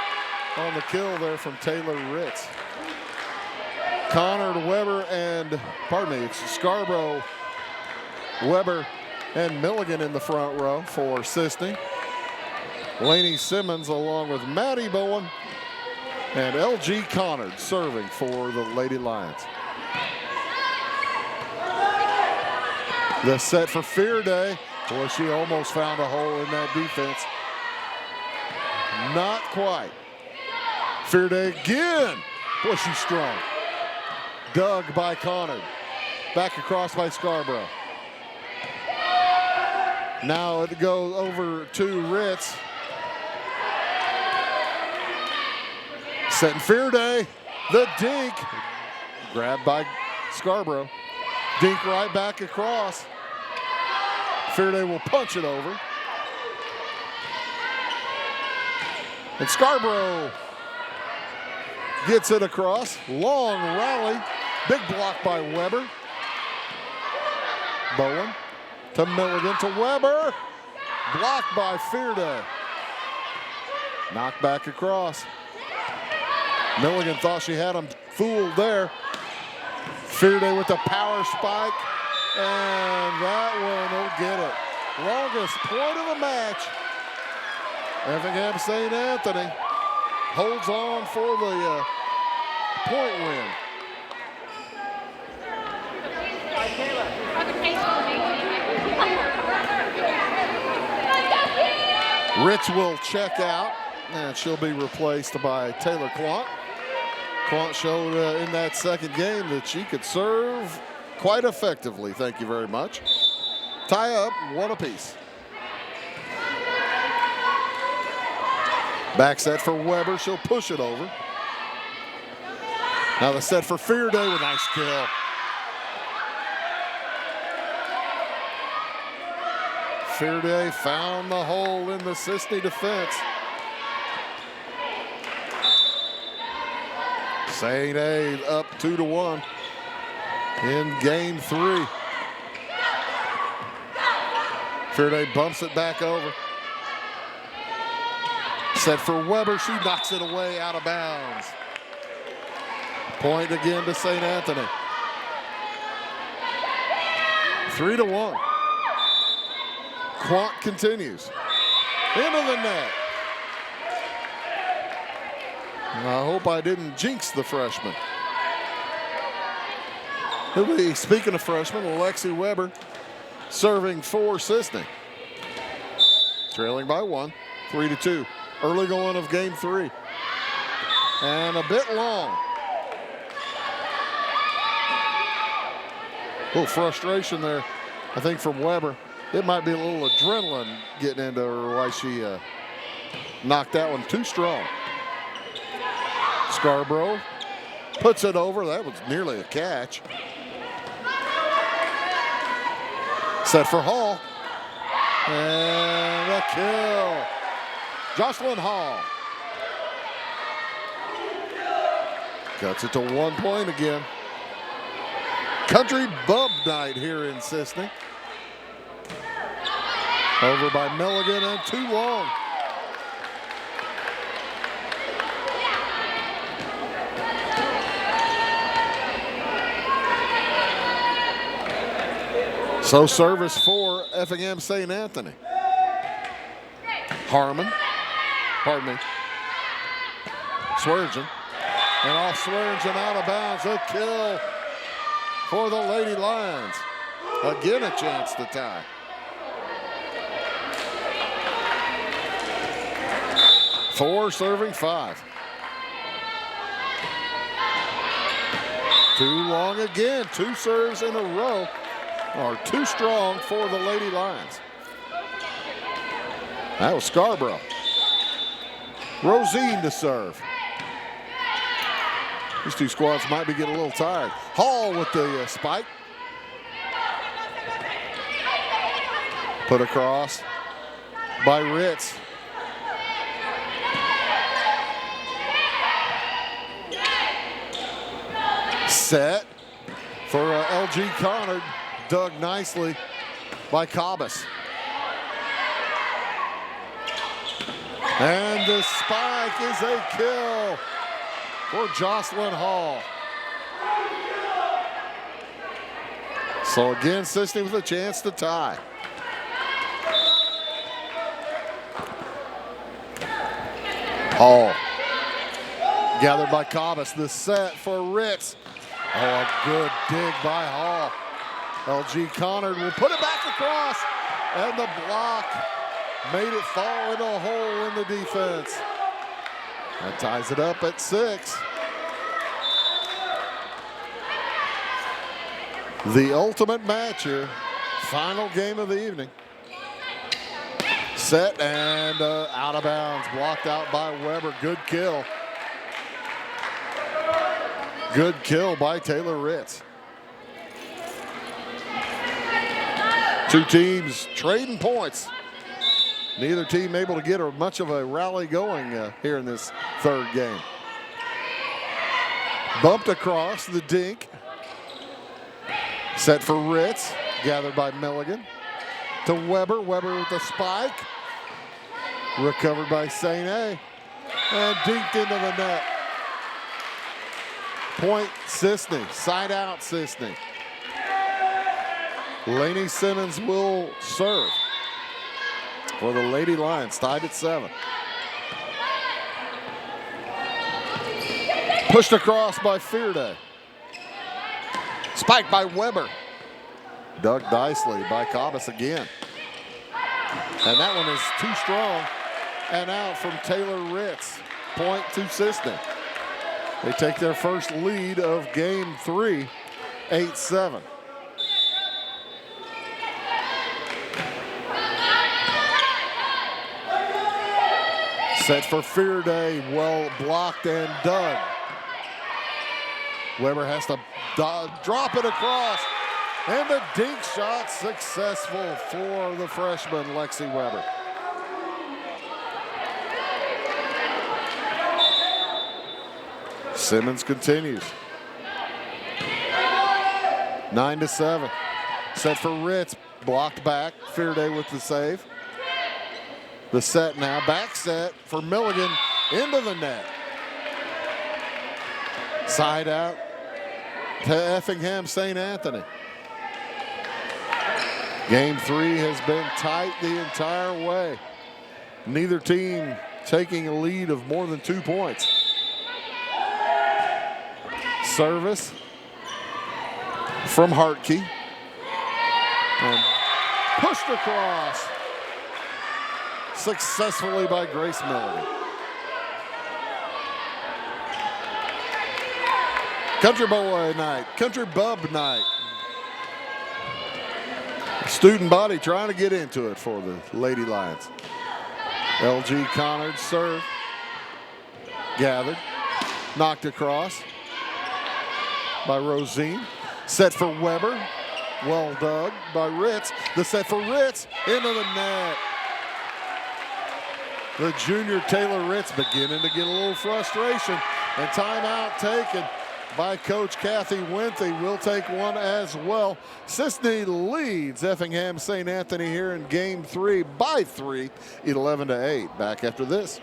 on the kill there from Taylor Ritz. Connor Weber and, it's Scarborough, Weber and Milligan in the front row for Cisne. Laney Simmons along with Maddie Bowen and LG Connard serving for the Lady Lions. The set for Fear Day. Boy, she almost found a hole in that defense. Not quite. Fear Day again. Boy, she's strong. Dug by Connard. Back across by Scarborough. Now it goes over to Ritz. Setting Fear Day. The dink. Grabbed by Scarborough. Dink right back across. Fear Day will punch it over. And Scarborough gets it across. Long rally. Big block by Weber. Bowen to Milligan to Weber. Blocked by Fear Day. Knocked back across. Milligan thought she had him fooled there. Fear Day with the power spike. And that one will get it. Longest point of the match. Effingham St. Anthony holds on for the point win. Ritz will check out, and she'll be replaced by Taylor Quant. Quant showed in that second game that she could serve quite effectively. Thank you very much. Tie up, 1 apiece. Back set for Weber. She'll push it over. Now the set for Fear Day with a nice kill. Fear Day found the hole in the Cisne defense. St. A up 2-1 in game 3. Fear Day bumps it back over. Set for Weber, she knocks it away out of bounds. Point again to St. Anthony. 3-1. Quant continues. Into the net. I hope I didn't jinx the freshman. Speaking of freshmen, Alexei Weber serving for Cisne. Trailing by 1, 3-2. Early going of game 3. And a bit long. A little frustration there, I think, from Weber. It might be a little adrenaline getting into her why she knocked that one too strong. Scarborough puts it over. That was nearly a catch. Set for Hall. And a kill. Jocelyn Hall. Cuts it to 1 point again. Country bump night here in Cisne. Over by Milligan and too long. So service for Effingham St. Anthony. Harmon. Pardon me. Swearingen. And off Swearingen out of bounds. A kill for the Lady Lions. Again, a chance to tie. Four serving 5. Too long again. 2 serves in a row are too strong for the Lady Lions. That was Scarborough. Rosine to serve. These two squads might be getting a little tired. Hall with the spike. Put across by Ritz. Set for LG Connard. Dug nicely by Cabas. And the spike is a kill for Jocelyn Hall. So again, Cisne with a chance to tie. Hall. Gathered by Cabas. The set for Ritz. Oh, a good dig by Hall. LG Connard will put it back across. And the block made it fall in a hole in the defense. That ties it up at 6. The ultimate matcher. Final game of the evening. Set and out of bounds. Blocked out by Weber. Good kill. Good kill by Taylor Ritz. Two teams trading points. Neither team able to get much of a rally going here in this third game. Bumped across the dink. Set for Ritz. Gathered by Milligan. To Weber. Weber with the spike. Recovered by St. A. And dinked into the net. Point Cisne. Side out Cisne. Lainey Simmons will serve for the Lady Lions, tied at 7. Pushed across by Fearday. Spiked by Weber. Dug nicely by Cabas again. And that one is too strong and out from Taylor Ritz. Point to Cisne. They take their first lead of game 3, 8-7. Set for Fearday, well blocked and dug. Weber has to drop it across, and the dink shot successful for the freshman, Lexi Weber. Simmons continues. 9-7. Set for Ritz, blocked back. Fearday with the save. The set now, back set for Milligan into the net. Side out to Effingham St. Anthony. Game 3 has been tight the entire way. Neither team taking a lead of more than 2 points. Service from Hartke. And pushed across successfully by Grace Milligan. Country boy night, country bub night. Student body trying to get into it for the Lady Lions. LG Connard serve. Gathered. Knocked across by Rosine. Set for Weber. Well dug by Ritz. The set for Ritz into the net. The junior Taylor Ritz beginning to get a little frustration. And timeout taken by Coach Kathy Winthy. Will take one as well. Cisne leads Effingham St. Anthony here in game 3 by 3, 11-8. Back after this.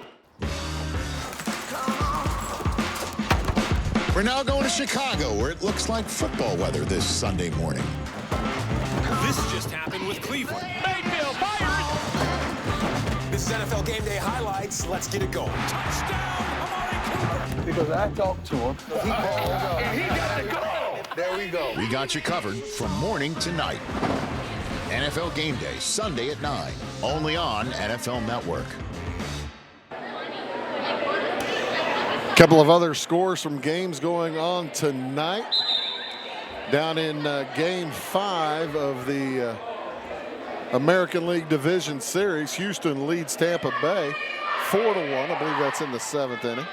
We're now going to Chicago, where it looks like football weather this Sunday morning. This just happened with Cleveland. Mayfield fires! This is NFL Game Day Highlights. Let's get it going. Touchdown, Because I talked to him. He called up. and he got the goal. There we go. We got you covered from morning to night. NFL Game Day, Sunday at 9, only on NFL Network. A couple of other scores from games going on tonight. Down in Game 5 of the American League Division Series, Houston leads Tampa Bay 4-1. I believe that's in the 7th inning.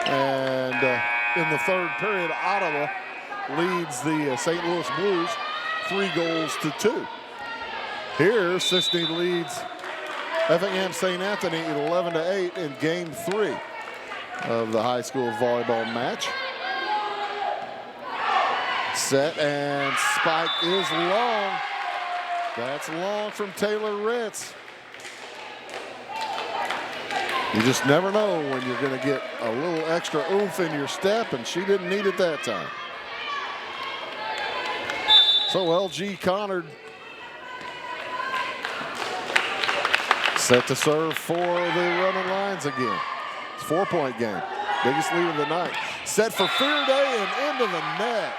And in the 3rd period, Ottawa leads the St. Louis Blues 3-2. Here, Cisne leads Effingham St. Anthony 11-8 in Game 3 of the high school volleyball match. Set and spike is long. That's long from Taylor Ritz. You just never know when you're going to get a little extra oomph in your step, and she didn't need it that time. So LG Connard set to serve for the running lines again. It's a 4-point game. Biggest lead of the night. Set for Fear Day and into the net.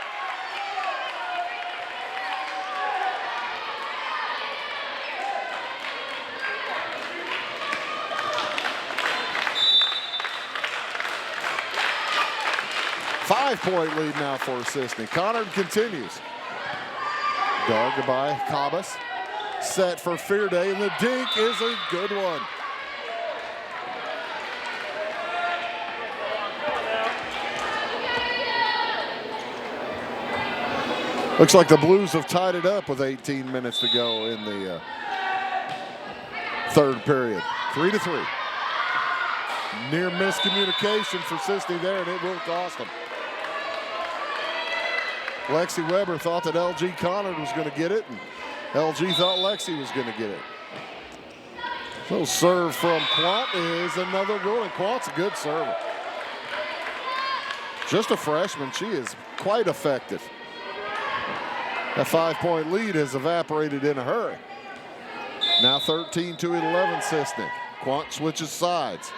Five-point lead now for Cisne. Connard continues. Dug by Cabas. Set for Fear Day, and the dink is a good one. Looks like the Blues have tied it up with 18 minutes to go in the 3rd period. 3-3. Near miscommunication for Cisne there, and it will cost them. Alexei Weber thought that LG Connard was going to get it, and LG thought Lexi was going to get it. So serve from Quant is another goal, and Quant's a good server. Just a freshman, she is quite effective. That 5-point lead has evaporated in a hurry. Now 13-11 Cisne. Quant switches sides.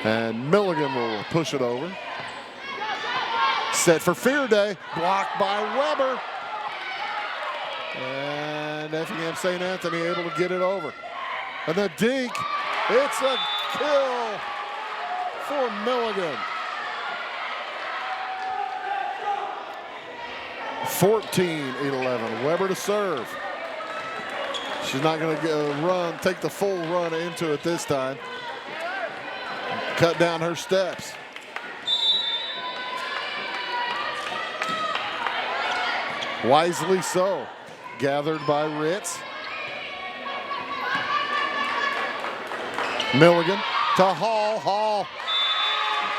And Milligan will push it over. Set for Fear Day, blocked by Weber. And Effingham St. Anthony able to get it over. And the dink, it's a kill for Milligan. 14-11, Weber to serve. She's not going to take the full run into it this time. Cut down her steps. Wisely so. Gathered by Ritz. Milligan to Hall. Hall.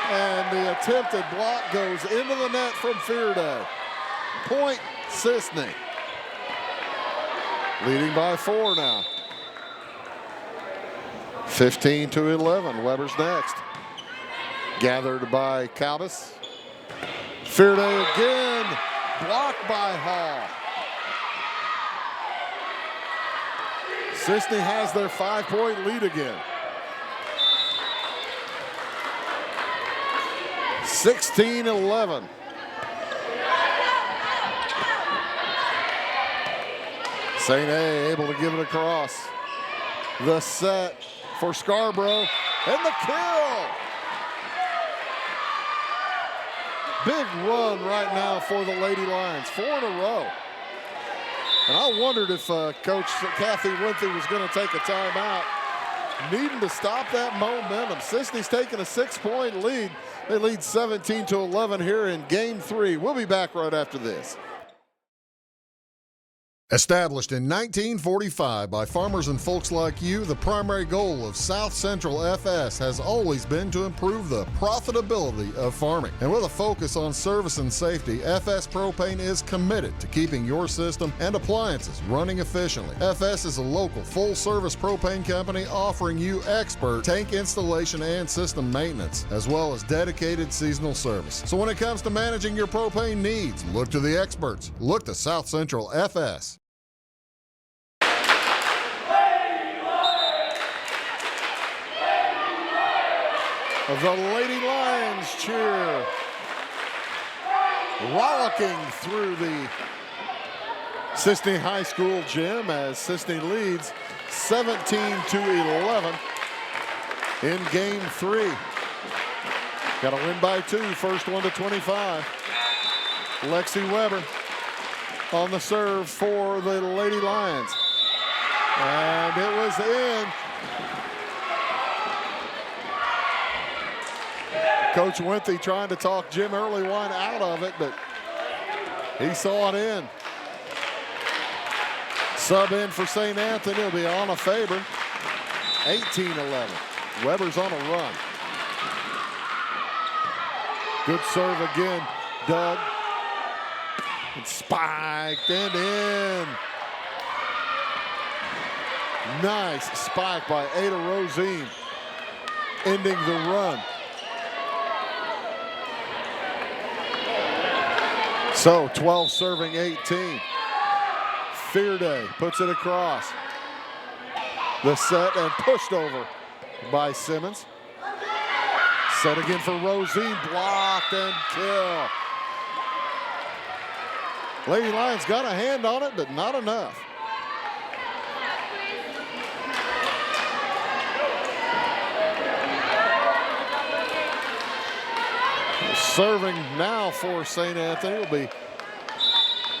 And the attempted block goes into the net from Fear Day. Point Cisne. Leading by 4 now. 15-11. Weber's next. Gathered by Cabas. Fear Day again. Blocked by Hall. Cisne has their 5-point lead again. 16-11. St. A able to give it across. The set for Scarborough and the kill. Big run right now for the Lady Lions, 4 in a row. And I wondered if Coach Kathy Winthy was going to take a timeout, needing to stop that momentum. Cisne's taking a 6-point lead. They lead 17-11 here in Game 3. We'll be back right after this. Established in 1945 by farmers and folks like you, the primary goal of South Central FS has always been to improve the profitability of farming. And with a focus on service and safety, FS Propane is committed to keeping your system and appliances running efficiently. FS is a local full-service propane company offering you expert tank installation and system maintenance, as well as dedicated seasonal service. So when it comes to managing your propane needs, look to the experts. Look to South Central FS. The Lady Lions cheer. Rollicking through the Cisne High School gym as Cisne leads 17-11 in game 3. Got to win by 2, first one to 25. Alexei Weber on the serve for the Lady Lions. And it was in. Coach Winthy trying to talk Jim Earlywine out of it, but he saw it in. Sub in for St. Anthony will be Anna Faber. 18-11. Weber's on a run. Good serve again, Doug. It's spiked and in. Nice spike by Ada Rosine, ending the run. So 12 serving 18. Fearday puts it across. The set and pushed over by Simmons. Set again for Rosine, blocked and kill. Lady Lions got a hand on it, but not enough. Serving now for St. Anthony will be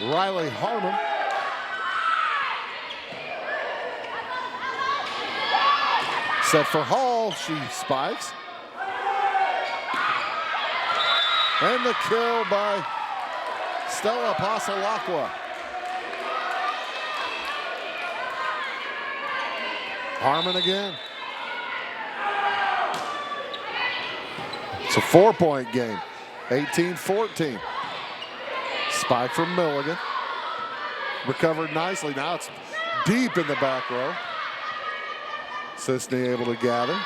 Riley Harmon. Set for Hall, she spikes. And the kill by Stella Pasalacqua. Harmon again. It's a 4-point game. 18-14. Spike from Milligan. Recovered nicely. Now it's deep in the back row. Cisne able to gather.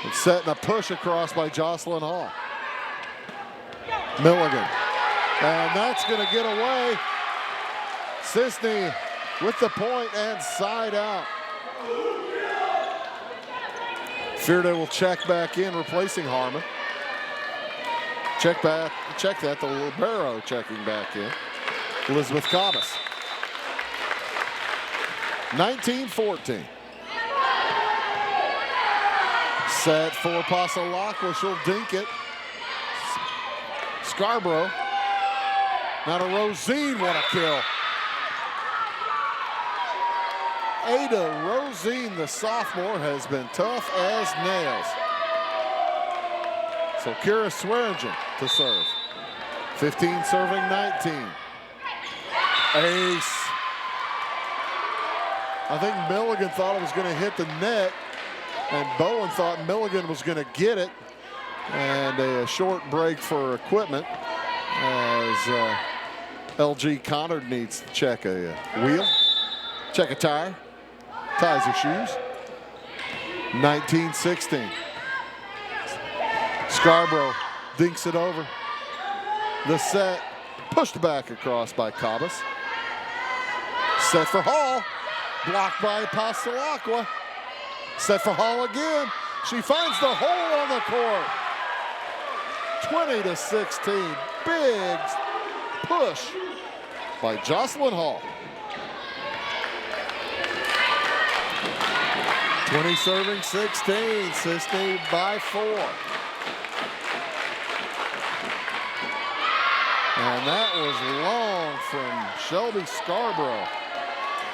It's setting a push across by Jocelyn Hall. Milligan. And that's going to get away. Cisne with the point and side out. Fearday will check back in, replacing Harmon. Check that, the libero checking back in. Elizabeth Cabas. 19-14. Set for Pasalacqua, she'll dink it. Scarborough. Now to Rosine, what a kill. Ada Rosine, the sophomore, has been tough as nails. So Kira Swearingen to serve. 15 serving 19. Ace. I think Milligan thought it was going to hit the net, and Bowen thought Milligan was going to get it. And a short break for equipment as LG Connor needs to check a wheel, check a tire, ties her shoes. 19-16. Scarborough dinks it over. The set pushed back across by Cabas. Set for Hall, blocked by Pasalacqua. Set for Hall again. She finds the hole on the court. 20-16. Big push by Jocelyn Hall. 20 serving 16. Cisne by 4. And that was long from Shelby Scarborough.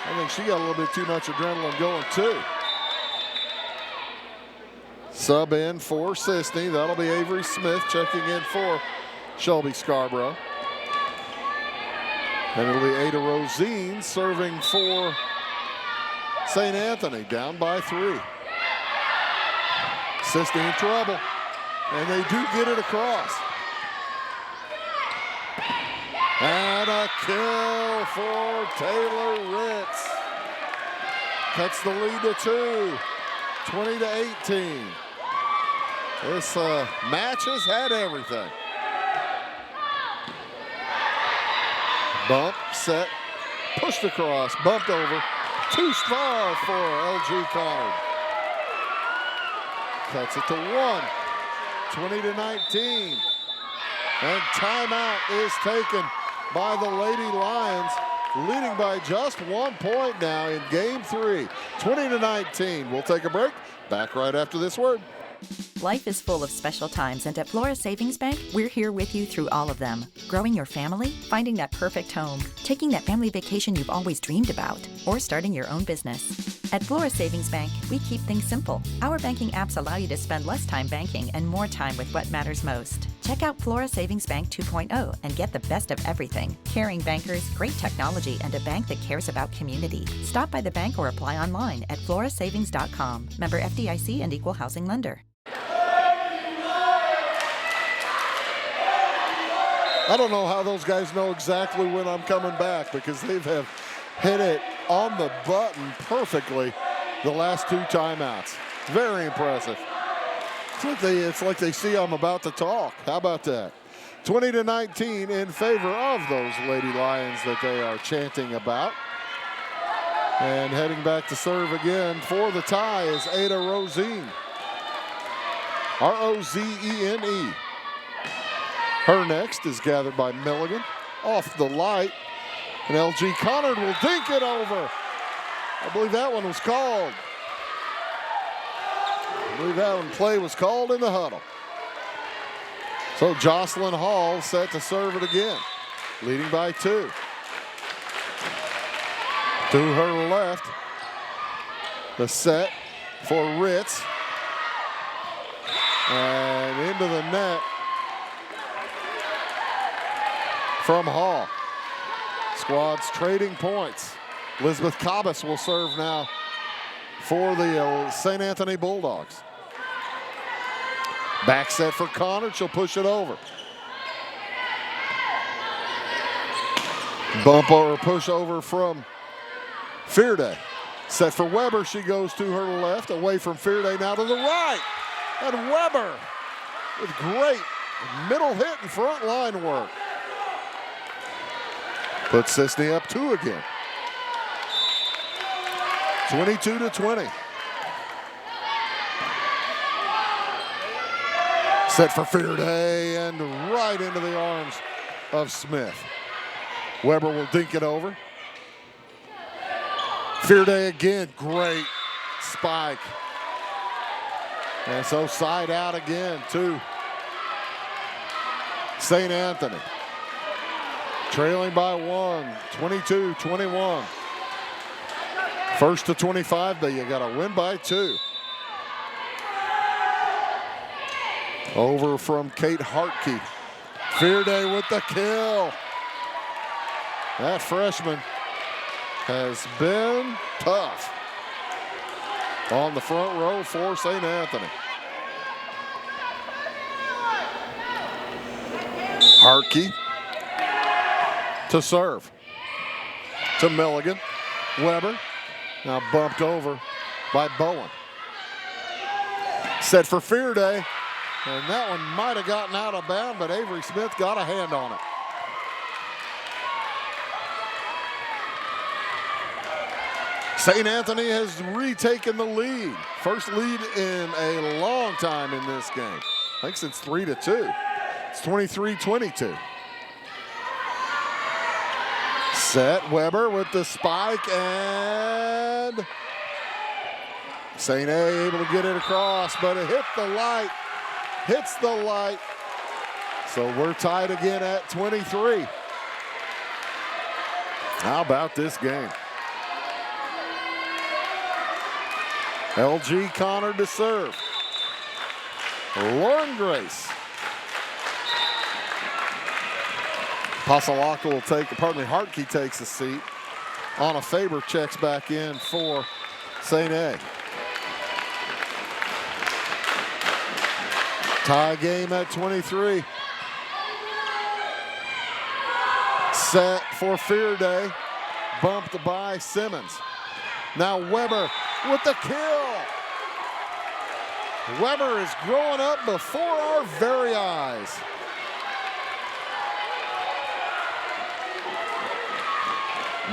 I think she got a little bit too much adrenaline going too. Sub in for Cisne. That'll be Avery Smith checking in for Shelby Scarborough. And it'll be Ada Rosine serving for St. Anthony, down by 3. Cisne in trouble, and they do get it across. And a kill for Taylor Ritz. Cuts the lead to 2, 20-18. This match has had everything. Bump, set, pushed across, bumped over. Too far for LG Connor. Cuts it to 1. 20-19. And timeout is taken by the Lady Lions, leading by just 1 point now in game 3. 20-19. We'll take a break. Back right after this word. Life is full of special times, and at Flora Savings Bank, we're here with you through all of them. Growing your family, finding that perfect home, taking that family vacation you've always dreamed about, or starting your own business. At Flora Savings Bank, we keep things simple. Our banking apps allow you to spend less time banking and more time with what matters most. Check out Flora Savings Bank 2.0 and get the best of everything. Caring bankers, great technology, and a bank that cares about community. Stop by the bank or apply online at florasavings.com. Member FDIC and Equal Housing Lender. I don't know how those guys know exactly when I'm coming back, because they have hit it on the button perfectly the last 2 timeouts. Very impressive. It's like they see I'm about to talk. How about that? 20-19 in favor of those Lady Lions that they are chanting about. And heading back to serve again for the tie is Ada Rosene. R-O-Z-E-N-E. Her next is gathered by Milligan. Off the light. And LG Connard will dink it over. I believe that one was called. I believe that one play was called in the huddle. So Jocelyn Hall set to serve it again. Leading by 2. To her left. The set for Ritz. And into the net from Hall. Squads trading points. Elizabeth Cabas will serve now for the St. Anthony Bulldogs. Back set for Connor. She'll push it over. Bump or push over from Fearday. Set for Weber. She goes to her left, away from Fearday, now to the right. And Weber with great middle hit and front line work. Puts Cisne up 2 again. 22-20. Set for Fearday and right into the arms of Smith. Weber will dink it over. Fearday again, great spike. And so side out again to St. Anthony. Trailing by 1, 22-21. First to 25, but you got to win by 2. Over from Kate Hartke. Fearday with the kill. That freshman has been tough on the front row for St. Anthony. Hartke to serve. To Milligan. Weber. Now bumped over by Bowen. Set for Fearday. And that one might have gotten out of bounds, but Avery Smith got a hand on it. St. Anthony has retaken the lead. First lead in a long time in this game. I think since 3-2. It's 23-22. Set, Weber with the spike, and St. A able to get it across, but it hit the light. Hits the light. So we're tied again at 23. How about this game? LG Connor to serve. Lauren Grace. Pasalaka will take, Hartke takes a seat. Anna Faber checks back in for St. A. Tie game at 23. Set for Fearday. Bumped by Simmons. Now Weber with the kill. Weber is growing up before our very eyes.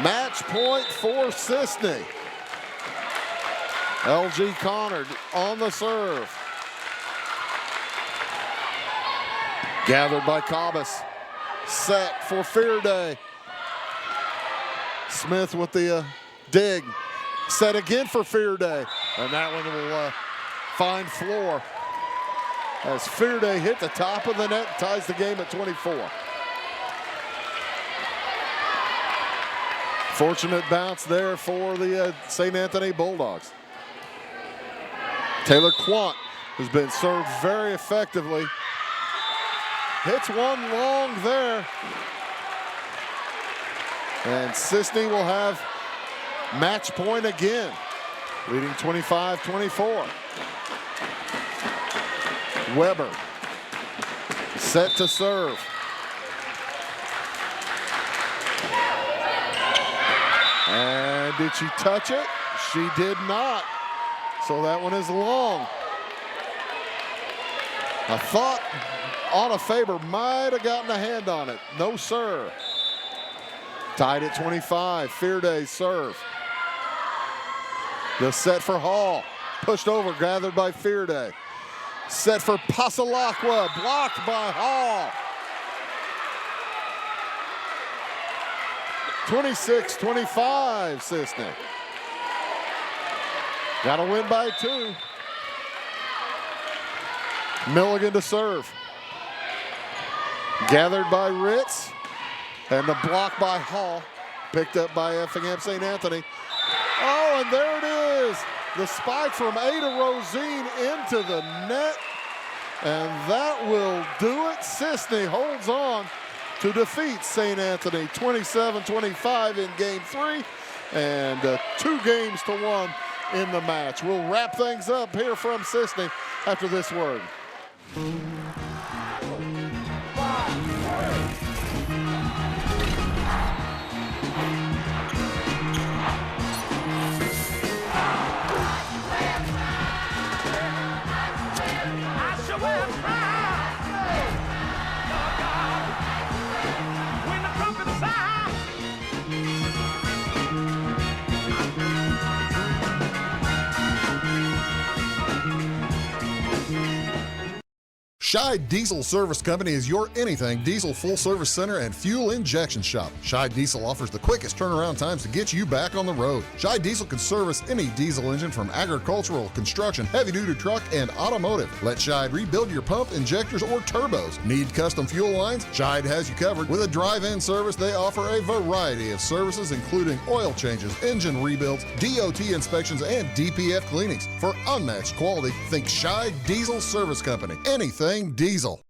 Match point for Cisne. LG Connor on the serve. Gathered by Cabas. Set for Fear Day. Smith with the dig. Set again for Fear Day. And that one will find floor as Fear Day hit the top of the net, ties the game at 24. Fortunate bounce there for the St. Anthony Bulldogs. Taylor Quant, who's been served very effectively, hits one long there. And Cisne will have match point again, leading 25-24. Weber set to serve. And did she touch it? She did not. So that one is long. I thought Anna Faber might have gotten a hand on it. No, sir. Tied at 25. Fear Day serve. The set for Hall. Pushed over, gathered by Fear Day. Set for Pasalakwa, blocked by Hall. 26-25, Cisne. Got to win by 2. Milligan to serve. Gathered by Ritz. And the block by Hall. Picked up by Effingham St. Anthony. Oh, and there it is. The spike from Ada Rosine into the net. And that will do it. Cisne holds on to defeat St. Anthony 27-25 in game 3 and 2-1 in the match. We'll wrap things up here from Cisne after this word. Scheid Diesel Service Company is your anything diesel full service center and fuel injection shop. Scheid Diesel offers the quickest turnaround times to get you back on the road. Scheid Diesel can service any diesel engine from agricultural, construction, heavy-duty truck, and automotive. Let Scheid rebuild your pump, injectors, or turbos. Need custom fuel lines? Scheid has you covered. With a drive-in service, they offer a variety of services, including oil changes, engine rebuilds, DOT inspections, and DPF cleanings. For unmatched quality, think Scheid Diesel Service Company. Anything diesel.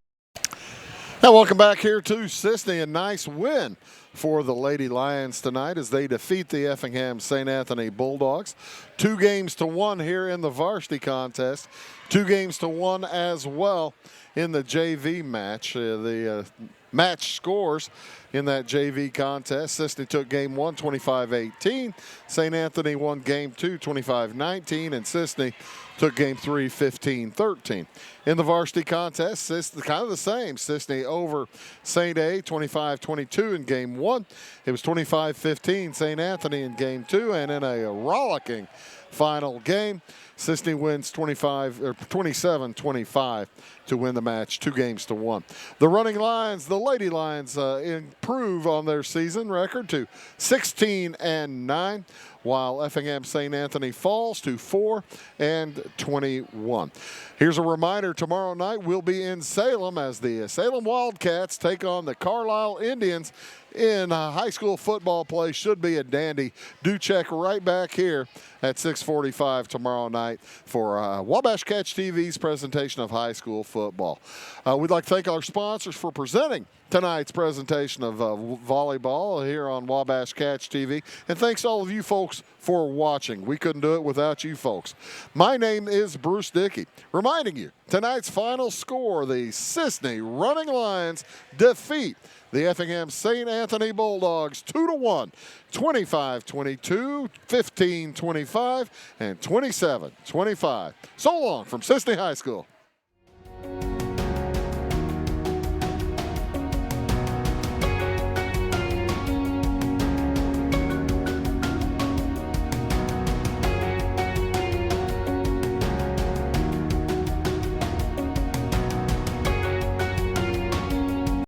Now welcome back here to Cisne. A nice win for the Lady Lions tonight as they defeat the Effingham St. Anthony Bulldogs. 2-1 here in the varsity contest. 2-1 as well in the JV match. The match scores in that JV contest. Cisne took game 1, 25-18. St. Anthony won game 2, 25-19. And Cisne took game 3, 15-13. In the varsity contest, Cisne kind of the same. Cisne over St. A, 25-22 in game 1. It was 25-15 St. Anthony in game 2. And in a rollicking final game, Cisne wins 27-25 to win the match, 2-1. The running Lions, the Lady Lions, improve on their season record to 16-9, while Effingham St. Anthony falls to 4-21. Here's a reminder, tomorrow night we'll be in Salem as the Salem Wildcats take on the Carlisle Indians in high school football play. Should be a dandy. Do check right back here at 6:45 tomorrow night for Wabash Catch TV's presentation of high school football. We'd like to thank our sponsors for presenting tonight's presentation of volleyball here on Wabash Catch TV. And thanks to all of you folks for watching. We couldn't do it without you folks. My name is Bruce Dickey, reminding you tonight's final score: the Cisne Running Lions defeat the Effingham St. Anthony Bulldogs 2-1, 25-22, 15-25, and 27-25. So long from Cisne High School.